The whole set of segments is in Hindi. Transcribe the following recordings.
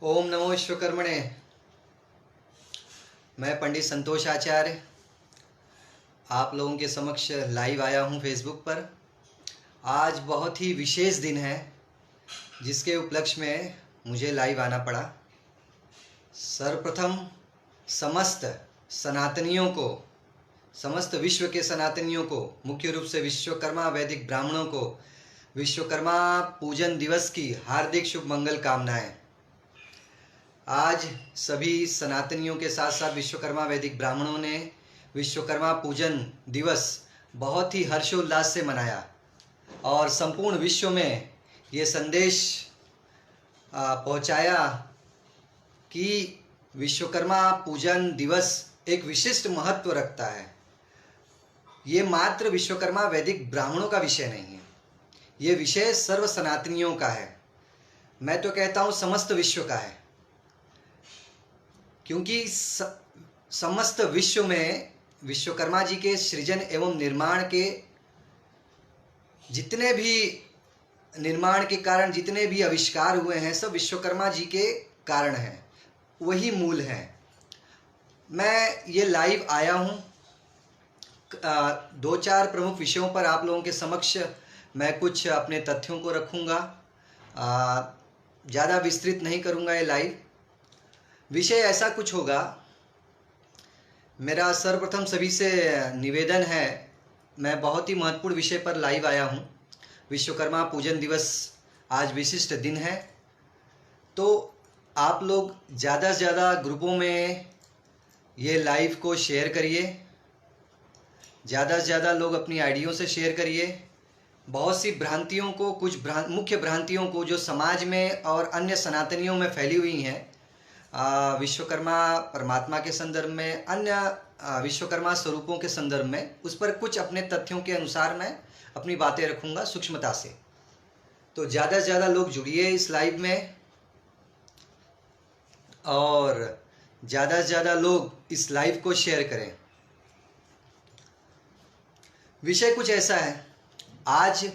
ओम नमो विश्वकर्मणे। मैं पंडित संतोष आचार्य आप लोगों के समक्ष लाइव आया हूं फेसबुक पर। आज बहुत ही विशेष दिन है जिसके उपलक्ष्य में मुझे लाइव आना पड़ा। सर्वप्रथम समस्त सनातनियों को, समस्त विश्व के सनातनियों को, मुख्य रूप से विश्वकर्मा वैदिक ब्राह्मणों को विश्वकर्मा पूजन दिवस की हार्दिक शुभ मंगल कामनाएं। आज सभी सनातनियों के साथ साथ विश्वकर्मा वैदिक ब्राह्मणों ने विश्वकर्मा पूजन दिवस बहुत ही हर्षोल्लास से मनाया और संपूर्ण विश्व में ये संदेश पहुंचाया कि विश्वकर्मा पूजन दिवस एक विशिष्ट महत्व रखता है। ये मात्र विश्वकर्मा वैदिक ब्राह्मणों का विषय नहीं है, ये विषय सर्व सनातनियों का है। मैं तो कहता हूँ समस्त विश्व का है, क्योंकि समस्त विश्व में विश्वकर्मा जी के सृजन एवं निर्माण के जितने भी निर्माण के कारण जितने भी आविष्कार हुए हैं सब विश्वकर्मा जी के कारण हैं, वही मूल हैं। मैं ये लाइव आया हूँ दो चार प्रमुख विषयों पर आप लोगों के समक्ष मैं कुछ अपने तथ्यों को रखूँगा। ज़्यादा विस्तृत नहीं करूँगा। ये लाइव विषय ऐसा कुछ होगा। मेरा सर्वप्रथम सभी से निवेदन है, मैं बहुत ही महत्वपूर्ण विषय पर लाइव आया हूँ। विश्वकर्मा पूजन दिवस आज विशिष्ट दिन है, तो आप लोग ज़्यादा से ज़्यादा ग्रुपों में ये लाइव को शेयर करिए, ज़्यादा से ज़्यादा लोग अपनी आईडियों से शेयर करिए। बहुत सी भ्रांतियों को, कुछ मुख्य भ्रांतियों को जो समाज में और अन्य सनातनियों में फैली हुई हैं, विश्वकर्मा परमात्मा के संदर्भ में, अन्य विश्वकर्मा स्वरूपों के संदर्भ में, उस पर कुछ अपने तथ्यों के अनुसार मैं अपनी बातें रखूँगा सूक्ष्मता से। तो ज़्यादा से ज़्यादा लोग जुड़िए इस लाइव में और ज़्यादा से ज़्यादा लोग इस लाइव को शेयर करें। विषय कुछ ऐसा है, आज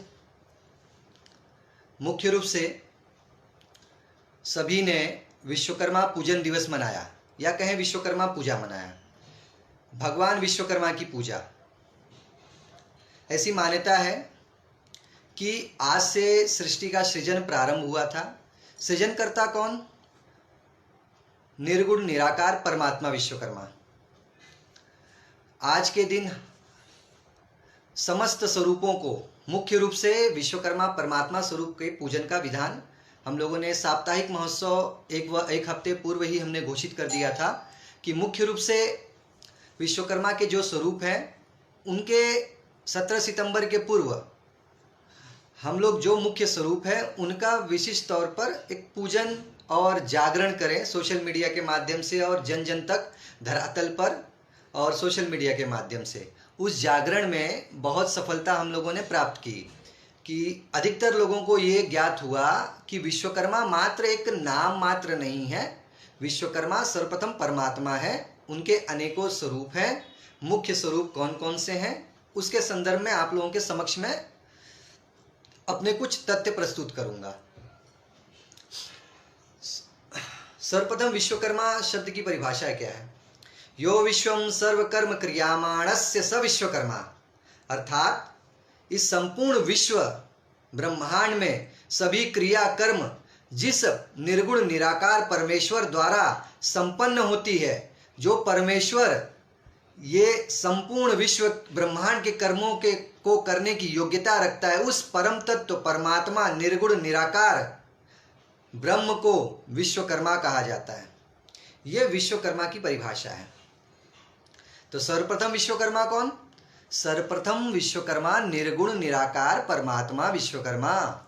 मुख्य रूप से सभी ने विश्वकर्मा पूजन दिवस मनाया, या कहें विश्वकर्मा पूजा मनाया। भगवान विश्वकर्मा की पूजा, ऐसी मान्यता है कि आज से सृष्टि का सृजन प्रारंभ हुआ था। सृजनकर्ता कौन? निर्गुण निराकार परमात्मा विश्वकर्मा। आज के दिन समस्त स्वरूपों को, मुख्य रूप से विश्वकर्मा परमात्मा स्वरूप के पूजन का विधान हम लोगों ने साप्ताहिक महोत्सव एक हफ्ते पूर्व ही हमने घोषित कर दिया था कि मुख्य रूप से विश्वकर्मा के जो स्वरूप हैं उनके 17 सितंबर के पूर्व हम लोग जो मुख्य स्वरूप है उनका विशिष्ट तौर पर एक पूजन और जागरण करें सोशल मीडिया के माध्यम से और जन जन तक, धरातल पर और सोशल मीडिया के माध्यम से। उस जागरण में बहुत सफलता हम लोगों ने प्राप्त की कि अधिकतर लोगों को ये ज्ञात हुआ कि विश्वकर्मा मात्र एक नाम मात्र नहीं है, विश्वकर्मा सर्वप्रथम परमात्मा है, उनके अनेकों स्वरूप हैं। मुख्य स्वरूप कौन कौन से हैं उसके संदर्भ में आप लोगों के समक्ष में अपने कुछ तथ्य प्रस्तुत करूंगा। सर्वप्रथम विश्वकर्मा शब्द की परिभाषा क्या है? यो विश्वम सर्वकर्म क्रियामाणस्य स विश्वकर्मा, अर्थात इस संपूर्ण विश्व ब्रह्मांड में सभी क्रिया कर्म जिस निर्गुण निराकार परमेश्वर द्वारा संपन्न होती है, जो परमेश्वर ये संपूर्ण विश्व ब्रह्मांड के कर्मों को करने की योग्यता रखता है, उस परम तत्व परमात्मा निर्गुण निराकार ब्रह्म को विश्वकर्मा कहा जाता है। यह विश्वकर्मा की परिभाषा है। तो सर्वप्रथम विश्वकर्मा कौन? सर्वप्रथम विश्वकर्मा निर्गुण निराकार परमात्मा विश्वकर्मा,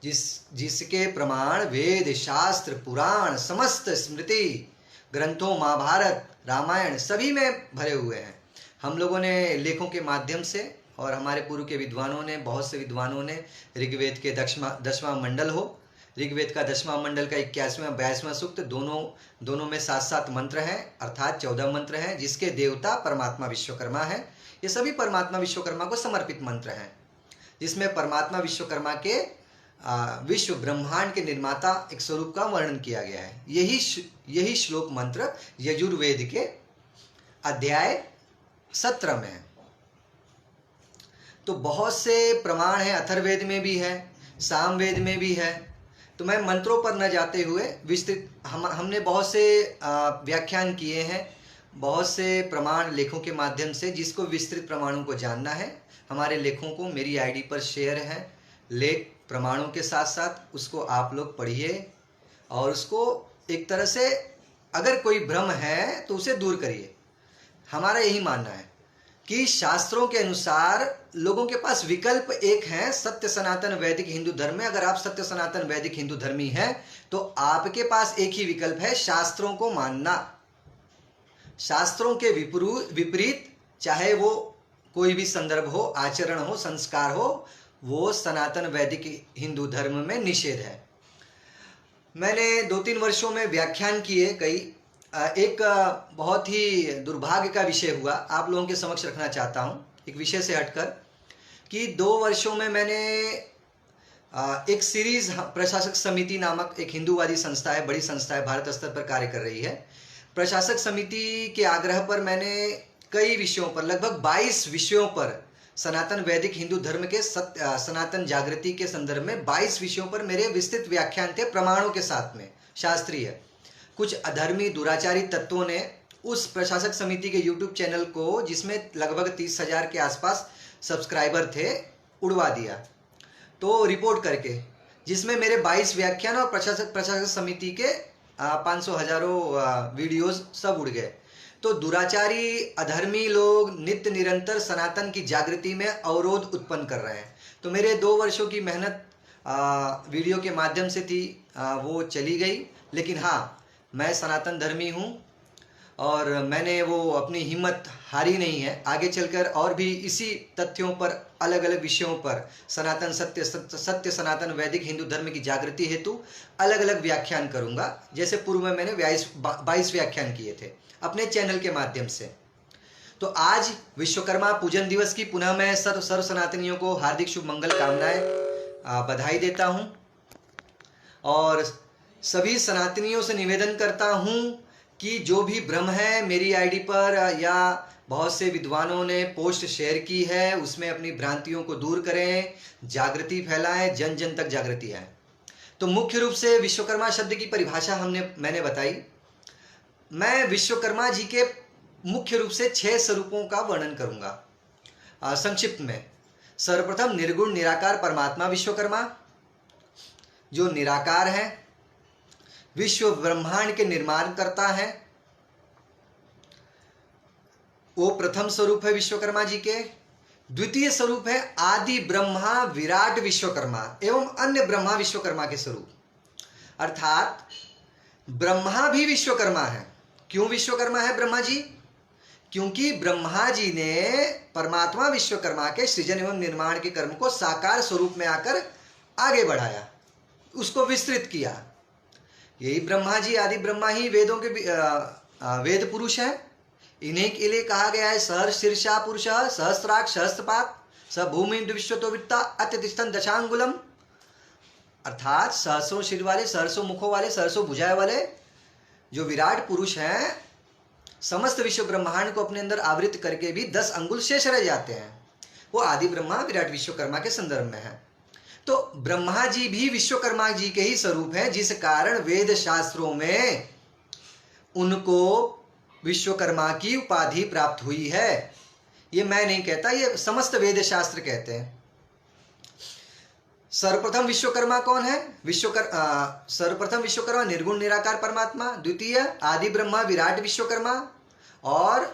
जिसके प्रमाण वेद शास्त्र पुराण समस्त स्मृति ग्रंथों, महाभारत रामायण सभी में भरे हुए हैं। हम लोगों ने लेखों के माध्यम से और हमारे पूर्व के विद्वानों ने, बहुत से विद्वानों ने ऋग्वेद के 10वां मंडल हो, ऋग्वेद का 10वां मंडल का 21वां 22वां सूक्त, दोनों में 7 मंत्र हैं, अर्थात 14 मंत्र हैं, जिसके देवता परमात्मा विश्वकर्मा है। ये सभी परमात्मा विश्वकर्मा को समर्पित मंत्र हैं, जिसमें परमात्मा विश्वकर्मा के विश्व ब्रह्मांड के निर्माता एक स्वरूप का वर्णन किया गया है। यही श्लोक मंत्र यजुर्वेद के अध्याय 17 में है। तो बहुत से प्रमाण हैं, अथर्ववेद में भी है, सामवेद में भी है। तो मैं मंत्रों पर न जाते हुए विस्तृत हमने बहुत से व्याख्यान किए हैं, बहुत से प्रमाण लेखों के माध्यम से। जिसको विस्तृत प्रमाणों को जानना है, हमारे लेखों को मेरी आईडी पर शेयर है, लेख प्रमाणों के साथ साथ उसको आप लोग पढ़िए और उसको एक तरह से अगर कोई भ्रम है तो उसे दूर करिए। हमारा यही मानना है कि शास्त्रों के अनुसार लोगों के पास विकल्प एक है, सत्य सनातन वैदिक हिंदू धर्म में। अगर आप सत्य सनातन वैदिक हिंदू धर्मी हैं तो आपके पास एक ही विकल्प है, शास्त्रों को मानना। शास्त्रों के विपरीत चाहे वो कोई भी संदर्भ हो, आचरण हो, संस्कार हो, वो सनातन वैदिक हिंदू धर्म में निषेध है। मैंने 2-3 वर्षों में व्याख्यान किए कई। एक बहुत ही दुर्भाग्य का विषय हुआ, आप लोगों के समक्ष रखना चाहता हूँ एक विषय से हटकर, कि 2 वर्षों में मैंने एक सीरीज, प्रशासक समिति नामक एक हिंदूवादी संस्था है, बड़ी संस्था है, भारत स्तर पर कार्य कर रही है। प्रशासक समिति के आग्रह पर मैंने कई विषयों पर, लगभग 22 विषयों पर, सनातन वैदिक हिंदू धर्म के सनातन जागृति के संदर्भ में 22 विषयों पर मेरे विस्तृत व्याख्यान थे, प्रमाणों के साथ में, शास्त्रीय। कुछ अधर्मी दुराचारी तत्वों ने उस प्रशासक समिति के यूट्यूब चैनल को, जिसमें लगभग 30,000 के आसपास सब्सक्राइबर थे, उड़वा दिया। तो रिपोर्ट करके, जिसमें मेरे 22 व्याख्यान और प्रशासक समिति के 500 हजारों वीडियोस सब उड़ गए। तो दुराचारी अधर्मी लोग नित्य निरंतर सनातन की जागृति में अवरोध उत्पन्न कर रहे हैं। तो मेरे 2 वर्षों की मेहनत वीडियो के माध्यम से थी, वो चली गई। लेकिन हाँ, मैं सनातन धर्मी हूँ और मैंने वो अपनी हिम्मत हारी नहीं है। आगे चलकर और भी इसी तथ्यों पर, अलग अलग विषयों पर, सनातन सत्य सनातन वैदिक हिंदू धर्म की जागृति हेतु अलग अलग व्याख्यान करूँगा। जैसे पूर्व में मैंने 22 व्याख्यान किए थे अपने चैनल के माध्यम से। तो आज विश्वकर्मा पूजन दिवस की पुनः मैं सर्व सनातनियों को हार्दिक शुभ मंगल कामनाएं, बधाई देता हूं और सभी सनातनियों से निवेदन करता हूं कि जो भी भ्रम है मेरी आईडी पर या बहुत से विद्वानों ने पोस्ट शेयर की है, उसमें अपनी भ्रांतियों को दूर करें, जागृति फैलाएं, जन जन तक जागृति आए। तो मुख्य रूप से विश्वकर्मा शब्द की परिभाषा मैंने बताई। मैं विश्वकर्मा जी के मुख्य रूप से 6 स्वरूपों का वर्णन करूंगा संक्षिप्त में। सर्वप्रथम निर्गुण निराकार परमात्मा विश्वकर्मा, जो निराकार है, विश्व ब्रह्मांड के निर्माण करता है, वो प्रथम स्वरूप है विश्वकर्मा जी के। द्वितीय स्वरूप है आदि ब्रह्मा विराट विश्वकर्मा एवं अन्य ब्रह्मा विश्वकर्मा के स्वरूप, अर्थात ब्रह्मा भी विश्वकर्मा है। क्यों विश्वकर्मा है ब्रह्मा जी? क्योंकि ब्रह्मा जी ने परमात्मा विश्वकर्मा के सृजन एवं निर्माण के कर्म को साकार स्वरूप में आकर आगे बढ़ाया, उसको विस्तृत किया। यही ब्रह्मा जी, आदि ब्रह्मा ही वेदों के वेद पुरुष है। इन्हीं के लिए कहा गया है सहर्ष शीर्षा पुरुष सहस्त्राक्ष सहस्त्रपात स भूमि विश्वतो वित्ता अत्यतिष्ठन दशांगुलम, अर्थात सहसों सिर वाले, सहसों मुखों वाले, सहसों भुजाएं वाले जो विराट पुरुष हैं, समस्त विश्व ब्रह्मांड को अपने अंदर आवृत करके भी 10 अंगुल शेष रह जाते हैं। वो आदि ब्रह्मा विराट विश्वकर्मा के संदर्भ में है। तो ब्रह्मा जी भी विश्वकर्मा जी के ही स्वरूप हैं, जिस कारण वेद शास्त्रों में उनको विश्वकर्मा की उपाधि प्राप्त हुई है। ये मैं नहीं कहता, ये समस्त वेद शास्त्र कहते हैं। सर्वप्रथम विश्वकर्मा कौन है? सर्वप्रथम विश्वकर्मा निर्गुण निराकार परमात्मा, द्वितीय आदि ब्रह्मा विराट विश्वकर्मा और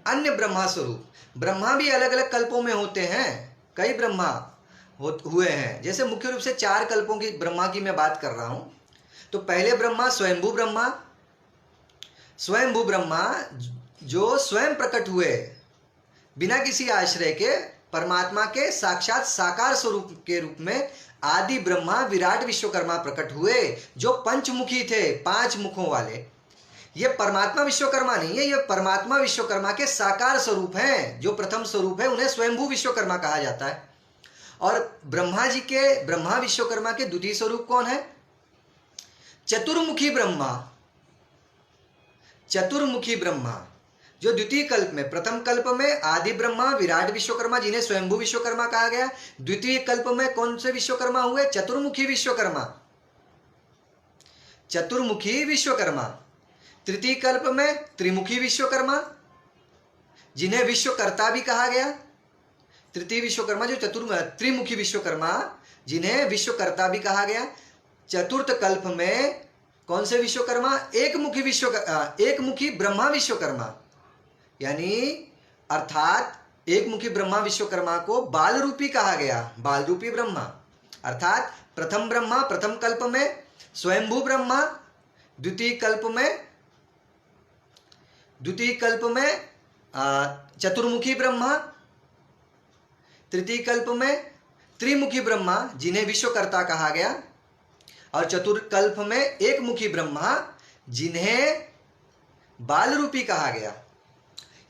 अन्य ब्रह्मा स्वरूप। ब्रह्मा भी अलग अलग कल्पों में होते हैं, कई ब्रह्मा हुए हैं। जैसे मुख्य रूप से 4 कल्पों की ब्रह्मा की मैं बात कर रहा हूं। तो पहले ब्रह्मा स्वयंभू ब्रह्मा, स्वयंभू ब्रह्मा जो स्वयं प्रकट हुए बिना किसी आश्रय के, परमात्मा के साक्षात साकार स्वरूप के रूप में आदि ब्रह्मा विराट विश्वकर्मा प्रकट हुए, जो पंचमुखी थे, 5 मुखों वाले। ये परमात्मा विश्वकर्मा नहीं है, ये परमात्मा विश्वकर्मा के साकार स्वरूप हैं। जो प्रथम स्वरूप है उन्हें स्वयंभू विश्वकर्मा कहा जाता है। और ब्रह्मा विश्वकर्मा के द्वितीय स्वरूप कौन है? चतुर्मुखी ब्रह्मा। चतुर्मुखी ब्रह्मा जो द्वितीय कल्प में, प्रथम कल्प में आदि ब्रह्मा विराट विश्वकर्मा जिन्हें स्वयंभू विश्वकर्मा कहा गया, द्वितीय कल्प में कौन से विश्वकर्मा हुए? चतुर्मुखी विश्वकर्मा। चतुर्मुखी विश्वकर्मा। तृतीय कल्प में त्रिमुखी विश्वकर्मा जिन्हें विश्वकर्ता भी कहा गया। तृतीय विश्वकर्मा जो त्रिमुखी विश्वकर्मा जिन्हें विश्वकर्ता भी कहा गया। चतुर्थ कल्प में कौन से विश्वकर्मा? एक मुखी ब्रह्मा विश्वकर्मा, यानी अर्थात एक मुखी ब्रह्मा विश्वकर्मा को बाल रूपी कहा गया, बाल रूपी ब्रह्मा। अर्थात प्रथम ब्रह्मा प्रथम कल्प में स्वयंभू ब्रह्मा, द्वितीय कल्प में चतुर्मुखी ब्रह्मा, तृतीय कल्प में त्रिमुखी ब्रह्मा जिन्हें विश्वकर्ता कहा गया, और चतुर्थ कल्प में एक मुखी ब्रह्मा जिन्हें बाल रूपी कहा गया।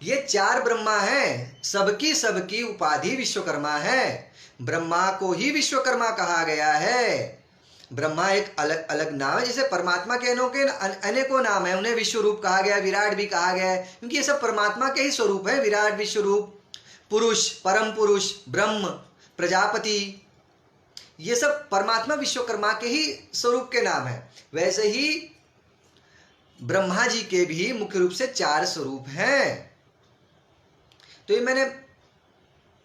ये चार ब्रह्मा हैं, सबकी उपाधि विश्वकर्मा है। ब्रह्मा को ही विश्वकर्मा कहा गया है। ब्रह्मा एक अलग अलग नाम है, जैसे परमात्मा के अनेकों नाम है, उन्हें विश्व रूप कहा गया, विराट भी कहा गया है, क्योंकि ये सब परमात्मा के ही स्वरूप है। विराट विश्व रूप, पुरुष, परम पुरुष, ब्रह्म, प्रजापति, ये सब परमात्मा विश्वकर्मा के ही स्वरूप के नाम है। वैसे ही ब्रह्मा जी के भी मुख्य रूप से चार स्वरूप हैं। तो ये मैंने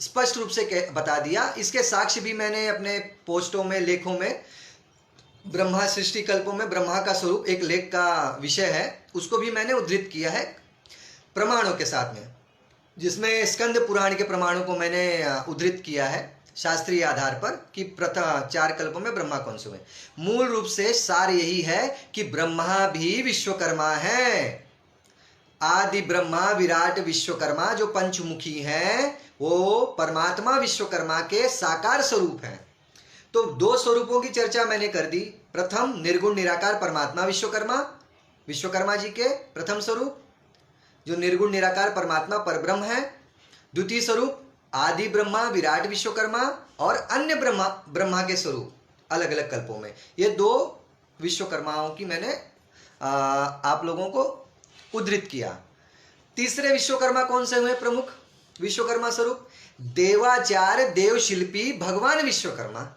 स्पष्ट रूप से बता दिया। इसके साक्ष्य भी मैंने अपने पोस्टों में, लेखों में, ब्रह्मा सृष्टि कल्पों में ब्रह्मा का स्वरूप एक लेख का विषय है, उसको भी मैंने उद्धृत किया है प्रमाणों के साथ में, जिसमें स्कंद पुराण के प्रमाणों को मैंने उद्धृत किया है शास्त्रीय आधार पर कि प्रथम चार कल्पों में ब्रह्मा कौन से हुए। मूल रूप से सार यही है कि ब्रह्मा भी विश्वकर्मा है। आदि ब्रह्मा विराट विश्वकर्मा जो पंचमुखी हैं, वो परमात्मा विश्वकर्मा के साकार स्वरूप हैं। तो दो स्वरूपों की चर्चा मैंने कर दी। प्रथम निर्गुण निराकार परमात्मा विश्वकर्मा जी के प्रथम स्वरूप जो निर्गुण निराकार परमात्मा परब्रह्म है। द्वितीय स्वरूप आदि ब्रह्मा विराट विश्वकर्मा और अन्य ब्रह्मा के स्वरूप अलग अलग कल्पों में। ये दो विश्वकर्माओं की मैंने आप लोगों को उद्धृत किया। तीसरे विश्वकर्मा कौन से हुए प्रमुख विश्वकर्मा स्वरूप? देवाचार्य देवशिल्पी भगवान विश्वकर्मा।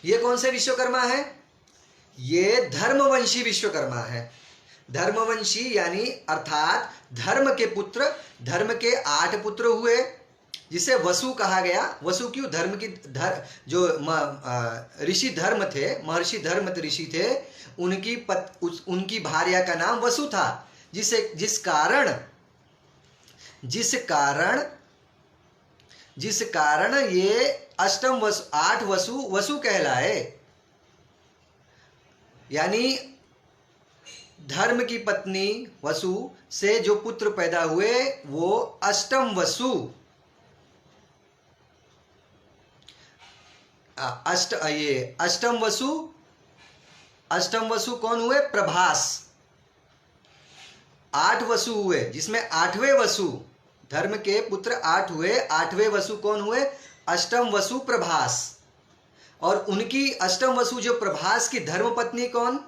ये कौन से विश्वकर्मा है? ये धर्मवंशी विश्वकर्मा है। धर्मवंशी यानी अर्थात धर्म के पुत्र, धर्म के 8 पुत्र हुए, जिसे वसु कहा गया। वसु क्यों? धर्म की जो ऋषि धर्म थे, महर्षि धर्म ऋषि थे, उनकी भार्या का नाम वसु था, जिस कारण ये अष्टम वसु 8 वसु कहलाए। यानी धर्म की पत्नी वसु से जो पुत्र पैदा हुए वो अष्टम वसु। अष्टम वसु कौन हुए? प्रभास। 8 वसु हुए, जिसमें 8वें वसु, धर्म के पुत्र 8 हुए, 8वें वसु कौन हुए? अष्टम वसु प्रभास। और उनकी अष्टम वसु जो प्रभास की धर्मपत्नी कौन?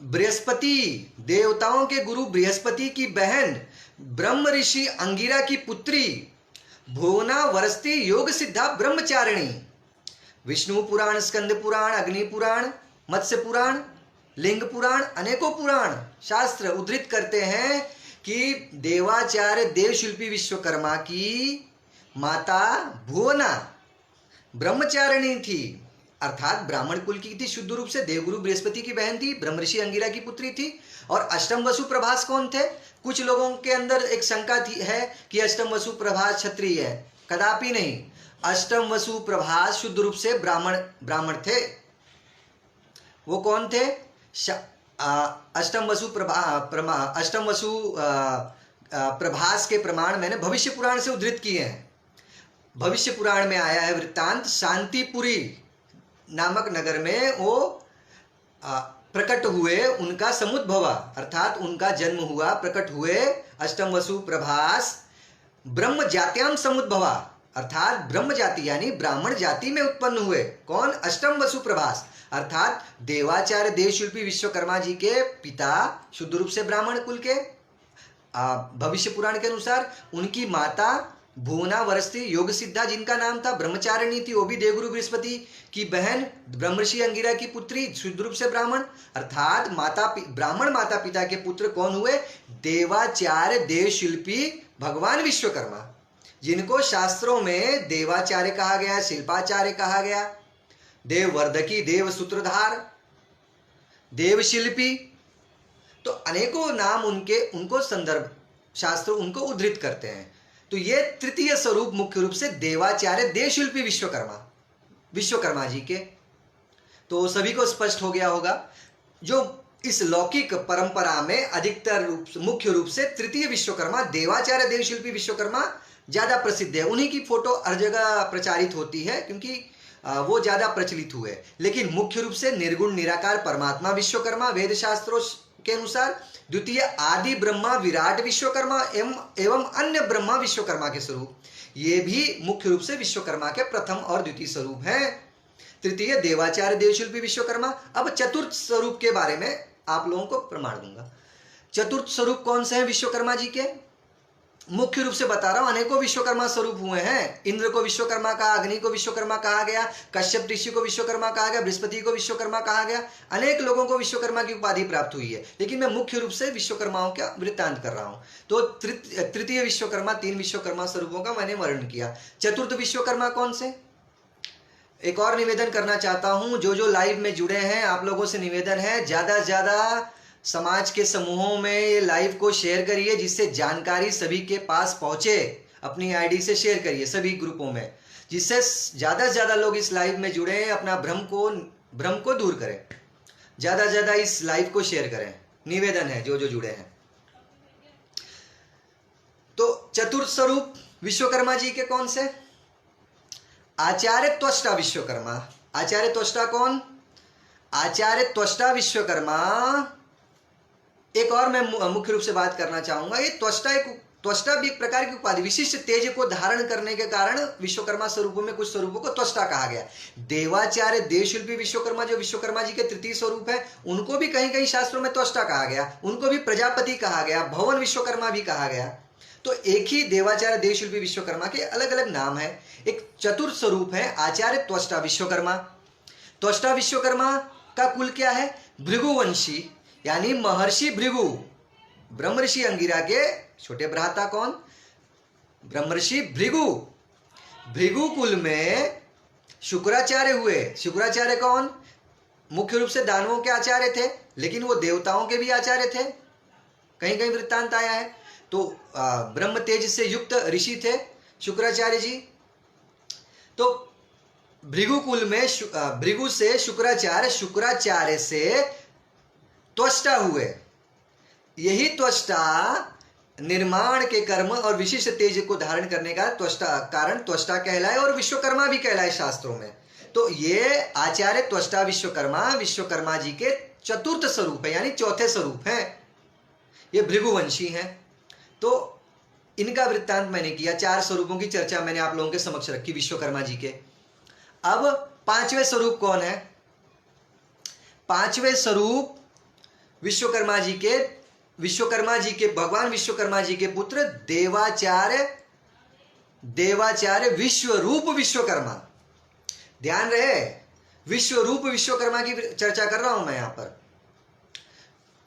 बृहस्पति, देवताओं के गुरु बृहस्पति की बहन, ब्रह्म ऋषि अंगिरा की पुत्री, भुवना वरस्ती योग सिद्धा ब्रह्मचारिणी। विष्णु पुराण, स्कंद पुराण, अग्नि पुराण, मत्स्य पुराण, लिंग पुराण, अनेकों पुराण शास्त्र उद्धृत करते हैं कि देवाचार्य देवशिल्पी विश्वकर्मा की माता भुवना ब्रह्मचारिणी थी, अर्थात ब्राह्मण कुल की थी, शुद्ध रूप से देवगुरु बृहस्पति की बहन थी, ब्रह्म ऋषि अंगिरा की पुत्री थी। और अष्टम वसु प्रभास कौन थे? कुछ लोगों के अंदर एक शंका है कि अष्टम वसु प्रभास क्षत्रिय है। कदापि नहीं। अष्टम वसु प्रभास शुद्ध रूप से ब्राह्मण थे। वो कौन थे? अष्टम वसु प्रभास के प्रमाण मैंने भविष्य पुराण से उद्धृत किए हैं। भविष्य पुराण में आया है वृत्तांत, शांतिपुरी नामक नगर में वो प्रकट हुए, उनका समुद्भवा अर्थात उनका जन्म हुआ, प्रकट हुए अष्टम वसु प्रभास ब्रह्म जात्याम समुद्भवा, अर्थात ब्रह्म जाति यानी ब्राह्मण जाति में उत्पन्न हुए। कौन? अष्टम वसु प्रभास, अर्थात देवाचार्य देवशिल्पी विश्वकर्मा जी के पिता शुद्ध रूप से ब्राह्मण कुल के, भविष्य पुराण के अनुसार उनकी माता भुवना वरस्ती योग सिद्धा जिनका नाम था, ब्रह्मचारिणी थी, वो भी देवगुरु बृहस्पति की बहन ब्रह्मर्षि अंगिरा की पुत्री, शुद्ध रूप से ब्राह्मण। अर्थात ब्राह्मण माता पिता के पुत्र कौन हुए? देवाचार्य देवशिल्पी भगवान विश्वकर्मा, जिनको शास्त्रों में देवाचार्य कहा गया, शिल्पाचार्य कहा गया, देववर्धकी, देव सूत्रधार, देवशिल्पी, तो अनेकों नाम उनको संदर्भ शास्त्र उनको उद्धृत करते हैं। तो ये तृतीय स्वरूप मुख्य रूप से देवाचार्य देवशिल्पी विश्वकर्मा जी के। तो सभी को स्पष्ट हो गया होगा, जो इस लौकिक परंपरा में अधिकतर मुख्य रूप से तृतीय विश्वकर्मा देवाचार्य देवशिल्पी विश्वकर्मा ज्यादा प्रसिद्ध है। उन्हीं की फोटो हर जगह प्रचारित होती है क्योंकि वो ज्यादा प्रचलित हुए। लेकिन मुख्य रूप से निर्गुण निराकार परमात्मा विश्वकर्मा वेद शास्त्रों के अनुसार द्वितीय आदि ब्रह्मा विराट विश्वकर्मा एवं अन्य ब्रह्मा विश्वकर्मा के स्वरूप, ये भी मुख्य रूप से विश्वकर्मा के प्रथम और द्वितीय स्वरूप हैं। तृतीय देवाचार्य देवशिल्पी विश्वकर्मा। अब चतुर्थ स्वरूप के बारे में आप लोगों को प्रमाण दूंगा। चतुर्थ स्वरूप कौन से हैं विश्वकर्मा जी के? मुख्य रूप से बता रहा हूं, अनेकों विश्वकर्मा स्वरूप हुए हैं। इंद्र को विश्वकर्मा कहा, अग्नि को विश्वकर्मा कहा गया, कश्यप ऋषि को विश्वकर्मा कहा गया, बृहस्पति को विश्वकर्मा कहा गया, अनेक लोगों को विश्वकर्मा की उपाधि प्राप्त हुई है। लेकिन मैं मुख्य रूप से विश्वकर्माओं का वृत्तांत कर रहा हूं। तो तृतीय विश्वकर्मा, 3 विश्वकर्मा स्वरूपों का मैंने वर्णन किया। चतुर्थ विश्वकर्मा कौन से? एक और निवेदन करना चाहता हूं, जो लाइव में जुड़े हैं आप लोगों से निवेदन है, ज्यादा से ज्यादा समाज के समूहों में ये लाइव को शेयर करिए, जिससे जानकारी सभी के पास पहुंचे। अपनी आईडी से शेयर करिए सभी ग्रुपों में, जिससे ज्यादा से ज्यादा लोग इस लाइव में जुड़े, अपना भ्रम को दूर करें। ज्यादा से ज्यादा इस लाइव को शेयर करें, निवेदन है जो जुड़े हैं। तो चतुर्थ स्वरूप विश्वकर्मा जी के कौन से? आचार्य त्वष्टा विश्वकर्मा। आचार्य त्वष्टा कौन? आचार्य त्वष्टा विश्वकर्मा। एक और मैं मुख्य रूप से बात करना चाहूंगा, ये त्वष्टा भी एक प्रकार की उपाधि, विशिष्ट तेज को धारण करने के कारण विश्वकर्मा स्वरूपों में कुछ स्वरूपों को त्वष्टा कहा गया। देवाचार्य देवशिल्पी विश्वकर्मा जो विश्वकर्मा जी के तृतीय स्वरूप है, उनको भी कहीं कहीं शास्त्रों में त्वष्टा कहा गया, उनको भी प्रजापति कहा गया, भवन विश्वकर्मा भी कहा गया। तो एक ही देवाचार्य देवशिल्पी विश्वकर्मा के अलग अलग नाम है। एक चतुर्थ स्वरूप है आचार्य त्वष्टा विश्वकर्मा। त्वष्टा विश्वकर्मा का कुल क्या है? भृगुवंशी, यानी महर्षि भृगु, ब्रह्मर्षि अंगिरा के छोटे भ्राता कौन? ब्रह्मर्षि भृगु। भृगु कुल में शुक्राचार्य हुए। शुक्राचार्य कौन? मुख्य रूप से दानवों के आचार्य थे, लेकिन वो देवताओं के भी आचार्य थे, कहीं कहीं वृत्तांत आया है। तो ब्रह्म तेज से युक्त ऋषि थे शुक्राचार्य जी। तो भृगु कुल में भृगु से शुक्राचार्य, शुक्राचार्य से त्वष्टा हुए। यही त्वष्टा निर्माण के कर्म और विशिष्ट तेज को धारण करने का कारण त्वष्टा कहलाए और विश्वकर्मा भी कहलाए शास्त्रों में। तो ये आचार्य त्वष्टा विश्वकर्मा जी के चतुर्थ स्वरूप है, यानी चौथे स्वरूप हैं। ये भृगुवंशी हैं। तो इनका वृत्तांत मैंने किया, 4 स्वरूपों की चर्चा मैंने आप लोगों के समक्ष रखी विश्वकर्मा जी के। अब 5वें स्वरूप कौन है? 5वें स्वरूप विश्वकर्मा जी के भगवान विश्वकर्मा जी के पुत्र देवाचार्य विश्वरूप विश्वकर्मा। ध्यान रहे, विश्वरूप विश्वकर्मा की चर्चा कर रहा हूं मैं यहां पर।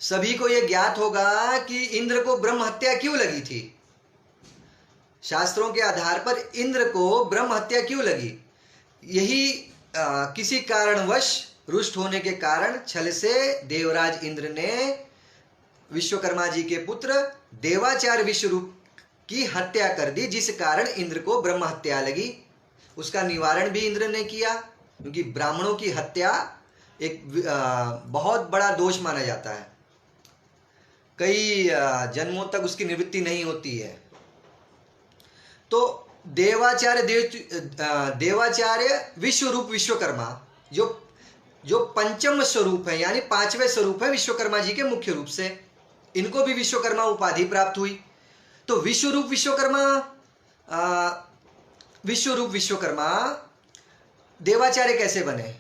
सभी को यह ज्ञात होगा कि इंद्र को ब्रह्म हत्या क्यों लगी थी। शास्त्रों के आधार पर इंद्र को ब्रह्म हत्या क्यों लगी? यही किसी कारणवश रुष्ट होने के कारण छल से देवराज इंद्र ने विश्वकर्मा जी के पुत्र देवाचार्य विश्वरूप की हत्या कर दी, जिस कारण इंद्र को ब्रह्म हत्या लगी। उसका निवारण भी इंद्र ने किया, क्योंकि ब्राह्मणों की हत्या एक बहुत बड़ा दोष माना जाता है। कई जन्मों तक उसकी निवृत्ति नहीं होती है। तो देवाचार्य विश्वरूप विश्वकर्मा जो पंचम स्वरूप है, यानी 5वें स्वरूप है विश्वकर्मा जी के मुख्य रूप से, इनको भी विश्वकर्मा उपाधि प्राप्त हुई। तो विश्वरूप विश्वकर्मा विश्वरूप विश्वकर्मा देवाचार्य कैसे बने?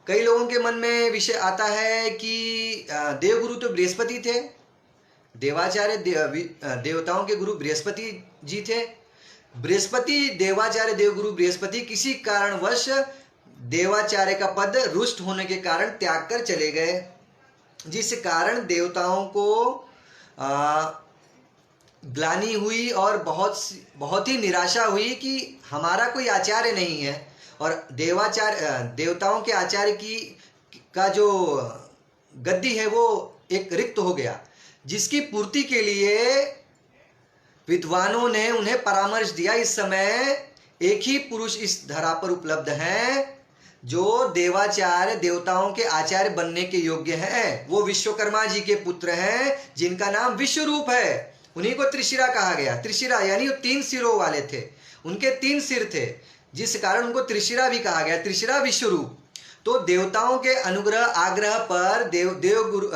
कई लोगों के मन में विषय आता है कि देवगुरु तो बृहस्पति थे, देवाचार्य देवताओं के गुरु बृहस्पति जी थे। बृहस्पति देवाचार्य देवगुरु बृहस्पति किसी कारणवश देवाचार्य का पद रुष्ट होने के कारण त्याग कर चले गए, जिस कारण देवताओं को ग्लानि हुई और बहुत ही निराशा हुई कि हमारा कोई आचार्य नहीं है और देवताओं के आचार्य का जो गद्दी है वो एक रिक्त हो गया, जिसकी पूर्ति के लिए विद्वानों ने उन्हें परामर्श दिया। इस समय एक ही पुरुष इस धरा पर उपलब्ध हैं जो देवाचार्य देवताओं के आचार्य बनने के योग्य हैं। वो विश्वकर्मा जी के पुत्र हैं जिनका नाम विश्वरूप है। उन्हीं को त्रिशिरा कहा गया। त्रिशिरा यानी वो 3 सिरों वाले थे, उनके 3 सिर थे, जिस कारण उनको त्रिशिरा भी कहा गया। त्रिशिरा विश्वरूप। तो देवताओं के अनुग्रह आग्रह पर देवगुरु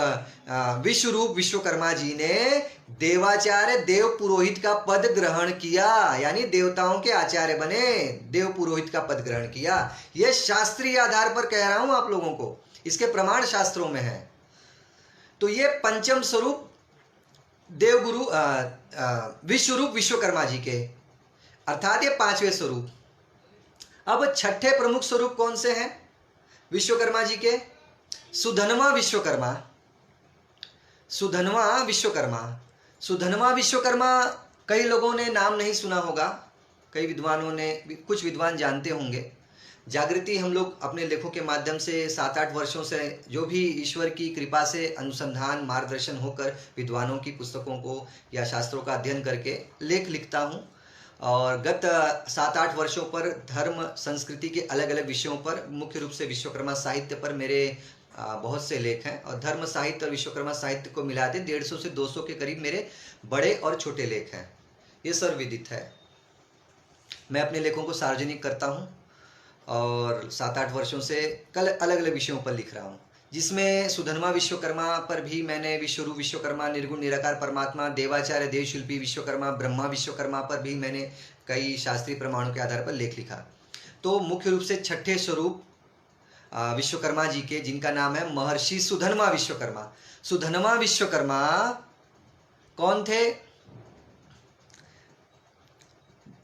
विश्वरूप विश्वकर्मा जी ने देवाचार्य देव पुरोहित का पद ग्रहण किया, यानी देवताओं के आचार्य बने, देव पुरोहित का पद ग्रहण किया। यह शास्त्रीय आधार पर कह रहा हूं आप लोगों को, इसके प्रमाण शास्त्रों में है। तो ये पंचम स्वरूप देवगुरु विश्वरूप विश्वकर्मा जी के, अर्थात ये 5वें स्वरूप। अब छठे प्रमुख स्वरूप कौन से हैं विश्वकर्मा जी के? सुधन्वा विश्वकर्मा। सुधन्वा विश्वकर्मा। सुधन्वा विश्वकर्मा कई लोगों ने नाम नहीं सुना होगा, कई विद्वानों ने, कुछ विद्वान जानते होंगे। जागृति हम लोग अपने लेखों के माध्यम से 7-8 वर्षों से जो भी ईश्वर की कृपा से अनुसंधान मार्गदर्शन होकर विद्वानों की पुस्तकों को या शास्त्रों का अध्ययन करके लेख लिखता हूँ। और गत 7-8 वर्षों पर धर्म संस्कृति के अलग अलग विषयों पर, मुख्य रूप से विश्वकर्मा साहित्य पर मेरे बहुत से लेख हैं। और धर्म साहित्य और विश्वकर्मा साहित्य को मिला दे 150 से 200 के करीब मेरे बड़े और छोटे लेख हैं। ये सर्वविदित है। मैं अपने लेखों को सार्वजनिक करता हूँ और 7-8 वर्षों से अलग अलग विषयों पर लिख रहा हूँ, जिसमें सुधन्वा विश्वकर्मा पर भी मैंने विश्वरूप विश्वकर्मा, निर्गुण निराकार परमात्मा, देवाचार्य देवशिल्पी विश्वकर्मा, ब्रह्मा विश्वकर्मा पर भी मैंने कई शास्त्रीय प्रमाणों के आधार पर लेख लिखा। तो मुख्य रूप से छठे स्वरूप विश्वकर्मा जी के, जिनका नाम है महर्षि सुधन्वा विश्वकर्मा। सुधन्वा विश्वकर्मा कौन थे?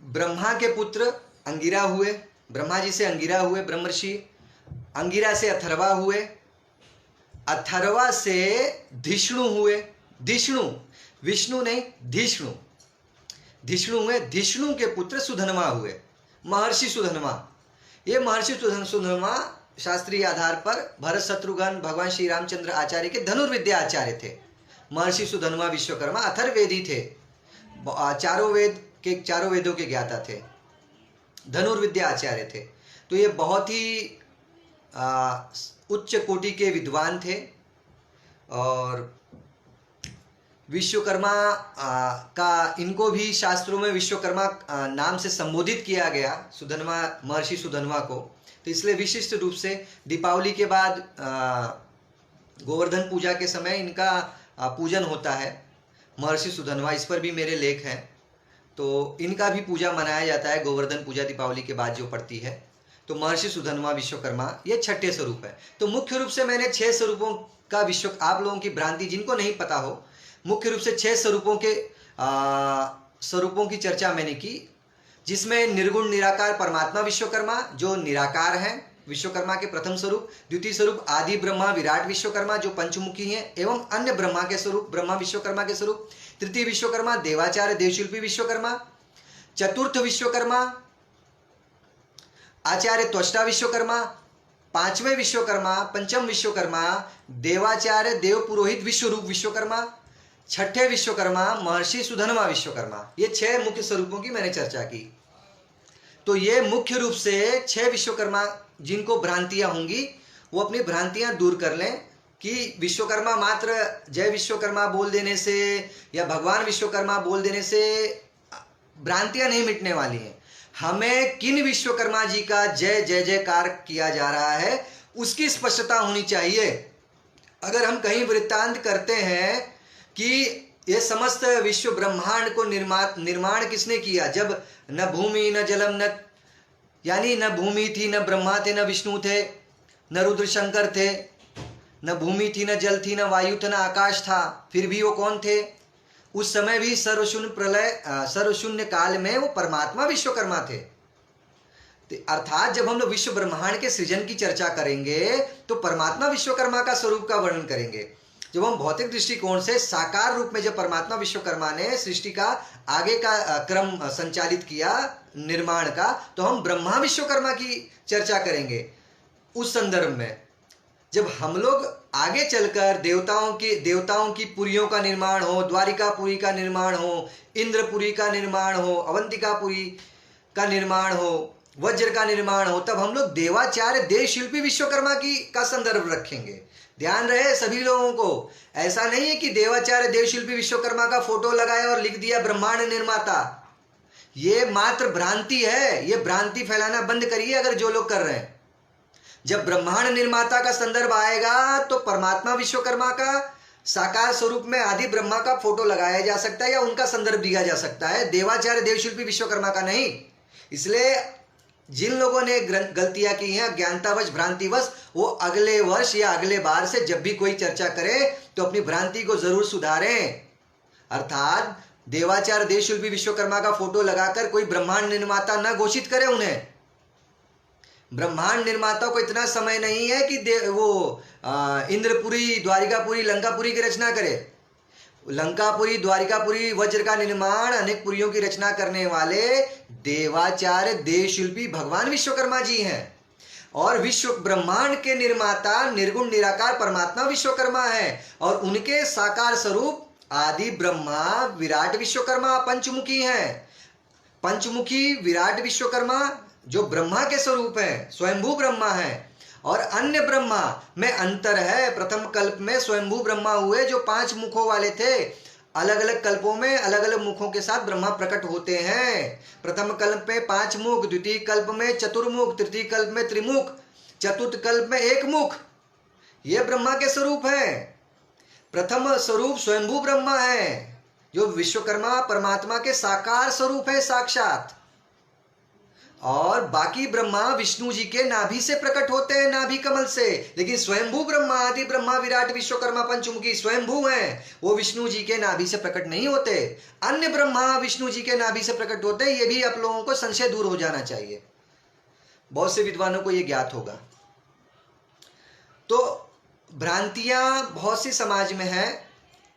ब्रह्मा के पुत्र अंगिरा हुए, ब्रह्मा जी से अंगिरा हुए ब्रह्मर्षि, अंगिरा से अथर्वा हुए, अथर्वा से धिष्णु हुए, धिष्णु, विष्णु नहीं, धिष्णु, धिष्णु हुए, धिष्णु के पुत्र सुधन्वा हुए, महर्षि सुधन्वा। ये महर्षि सुधन्वा शास्त्रीय आधार पर भरत शत्रुघ्न भगवान श्री रामचंद्र आचार्य के धनुर्विद्या आचार्य थे। महर्षि सुधन्वा विश्वकर्मा अथर्ववेदी थे, चारों वेदों के ज्ञाता थे, धनुर्विद्या आचार्य थे। तो ये बहुत ही उच्च कोटि के विद्वान थे। और विश्वकर्मा का, इनको भी शास्त्रों में विश्वकर्मा नाम से संबोधित किया गया, सुधन्वा, महर्षि सुधन्वा को। तो इसलिए विशिष्ट रूप से दीपावली के बाद गोवर्धन पूजा के समय इनका पूजन होता है, महर्षि सुधन्वा। इस पर भी मेरे लेख हैं। तो इनका भी पूजा मनाया जाता है, गोवर्धन पूजा दीपावली के बाद जो पड़ती है। तो महर्षि सुधन्वा विश्वकर्मा ये छठे स्वरूप है। तो मुख्य रूप से मैंने 6 स्वरूपों का आप लोगों की भ्रांति, जिनको नहीं पता हो, मुख्य रूप से 6 स्वरूपों की चर्चा मैंने की, जिसमें निर्गुण निराकार परमात्मा विश्वकर्मा जो निराकार है, विश्वकर्मा के प्रथम स्वरूप। द्वितीय स्वरूप आदि ब्रह्मा विराट विश्वकर्मा जो पंचमुखी हैं एवं अन्य ब्रह्मा के स्वरूप, ब्रह्मा विश्वकर्मा के स्वरूप। तृतीय विश्वकर्मा देवाचार्य देवशिल्पी विश्वकर्मा। चतुर्थ विश्वकर्मा आचार्य त्वष्टा विश्वकर्मा। 5वें विश्वकर्मा, पंचम विश्वकर्मा देवाचार्य देव पुरोहित विश्वरूप विश्वकर्मा। छठे विश्वकर्मा महर्षि सुधन्वा विश्वकर्मा। ये 6 मुख्य स्वरूपों की मैंने चर्चा की। तो ये मुख्य रूप से 6 विश्वकर्मा, जिनको भ्रांतियां होंगी वो अपनी भ्रांतियां दूर कर लें कि विश्वकर्मा मात्र जय विश्वकर्मा बोल देने से या भगवान विश्वकर्मा बोल देने से भ्रांतियां नहीं मिटने वाली हैं। हमें किन विश्वकर्मा जी का जय जय जयकार किया जा रहा है उसकी स्पष्टता होनी चाहिए। अगर हम कहीं वृत्तांत करते हैं कि ये समस्त विश्व ब्रह्मांड को निर्माण किसने किया? जब न भूमि न जलम न, यानी न भूमि थी, न ब्रह्मा थे, न विष्णु थे, न रुद्र शंकर थे, न भूमि थी, न जल थी, न वायु था, न आकाश था, फिर भी वो कौन थे? उस समय भी सर्वशून्य प्रलय सर्वशून्य काल में वो परमात्मा विश्वकर्मा थे। अर्थात जब हम लोग विश्व ब्रह्मांड के सृजन की चर्चा करेंगे तो परमात्मा विश्वकर्मा का स्वरूप का वर्णन करेंगे। जब हम भौतिक दृष्टिकोण से साकार रूप में जब परमात्मा विश्वकर्मा ने सृष्टि का आगे का क्रम संचालित किया निर्माण का, तो हम ब्रह्मा विश्वकर्मा की चर्चा करेंगे उस संदर्भ में। जब हम लोग आगे चलकर देवताओं की पुरियों का निर्माण हो, द्वारिकापुरी का निर्माण हो, इंद्रपुरी का निर्माण हो, अवंतिकापुरी का निर्माण हो, वज्र का निर्माण हो, तब हम लोग देवाचार्य देवशिल्पी विश्वकर्मा का संदर्भ रखेंगे। ध्यान रहे सभी लोगों को, ऐसा नहीं है कि देवाचार्य देवशिल्पी विश्वकर्मा का फोटो लगाया और लिख दिया ब्रह्मांड निर्माता। ये मात्र भ्रांति है, ये भ्रांति फैलाना बंद करिए अगर जो लोग कर रहे हैं। जब ब्रह्मांड निर्माता का संदर्भ आएगा तो परमात्मा विश्वकर्मा का साकार स्वरूप में आदि ब्रह्मा का फोटो लगाया जा सकता है या उनका संदर्भ दिया जा सकता है, देवाचार्य देवशिल्पी विश्वकर्मा का नहीं। इसलिए जिन लोगों ने गलतियां की हैं ज्ञानतावश भ्रांतिवश, वो अगले वर्ष या अगले बार से जब भी कोई चर्चा करे तो अपनी भ्रांति को जरूर सुधारें। अर्थात देवाचार्य देवशिल्पी विश्वकर्मा का फोटो लगाकर कोई ब्रह्मांड निर्माता न घोषित करे उन्हें। ब्रह्मांड निर्माता को इतना समय नहीं है कि वो इंद्रपुरी, द्वारिकापुरी, लंकापुरी की रचना करे। लंकापुरी, द्वारिकापुरी, वज्र का निर्माण, अनेक पुरियों की रचना करने वाले देवाचार्य देवशिल्पी भगवान विश्वकर्मा जी हैं। और विश्व ब्रह्मांड के निर्माता निर्गुण निराकार परमात्मा विश्वकर्मा है और उनके साकार स्वरूप आदि ब्रह्मा विराट विश्वकर्मा पंचमुखी हैं। पंचमुखी विराट विश्वकर्मा जो ब्रह्मा के स्वरूप है, स्वयंभू ब्रह्मा है। और अन्य ब्रह्मा में अंतर है। प्रथम कल्प में स्वयंभू ब्रह्मा हुए जो 5 मुखों वाले थे। अलग अलग कल्पों में अलग अलग मुखों के साथ ब्रह्मा प्रकट होते हैं। प्रथम कल्प में 5 मुख, द्वितीय कल्प में चतुर्मुख, तृतीय कल्प में त्रिमुख, चतुर्थ कल्प में 1 मुख। ये ब्रह्मा के स्वरूप है। प्रथम स्वरूप स्वयंभू ब्रह्मा है जो विश्वकर्मा परमात्मा के साकार स्वरूप है साक्षात। और बाकी ब्रह्मा विष्णु जी के नाभि से प्रकट होते हैं, नाभि कमल से। लेकिन स्वयंभू ब्रह्मा आदि ब्रह्मा विराट विश्वकर्मा पंचमुखी स्वयंभू हैं, वो विष्णु जी के नाभि से प्रकट नहीं होते। अन्य ब्रह्मा विष्णु जी के नाभि से प्रकट होते हैं। ये भी आप लोगों को संशय दूर हो जाना चाहिए, बहुत से विद्वानों को ये ज्ञात होगा। तो भ्रांतियां बहुत सी समाज में है,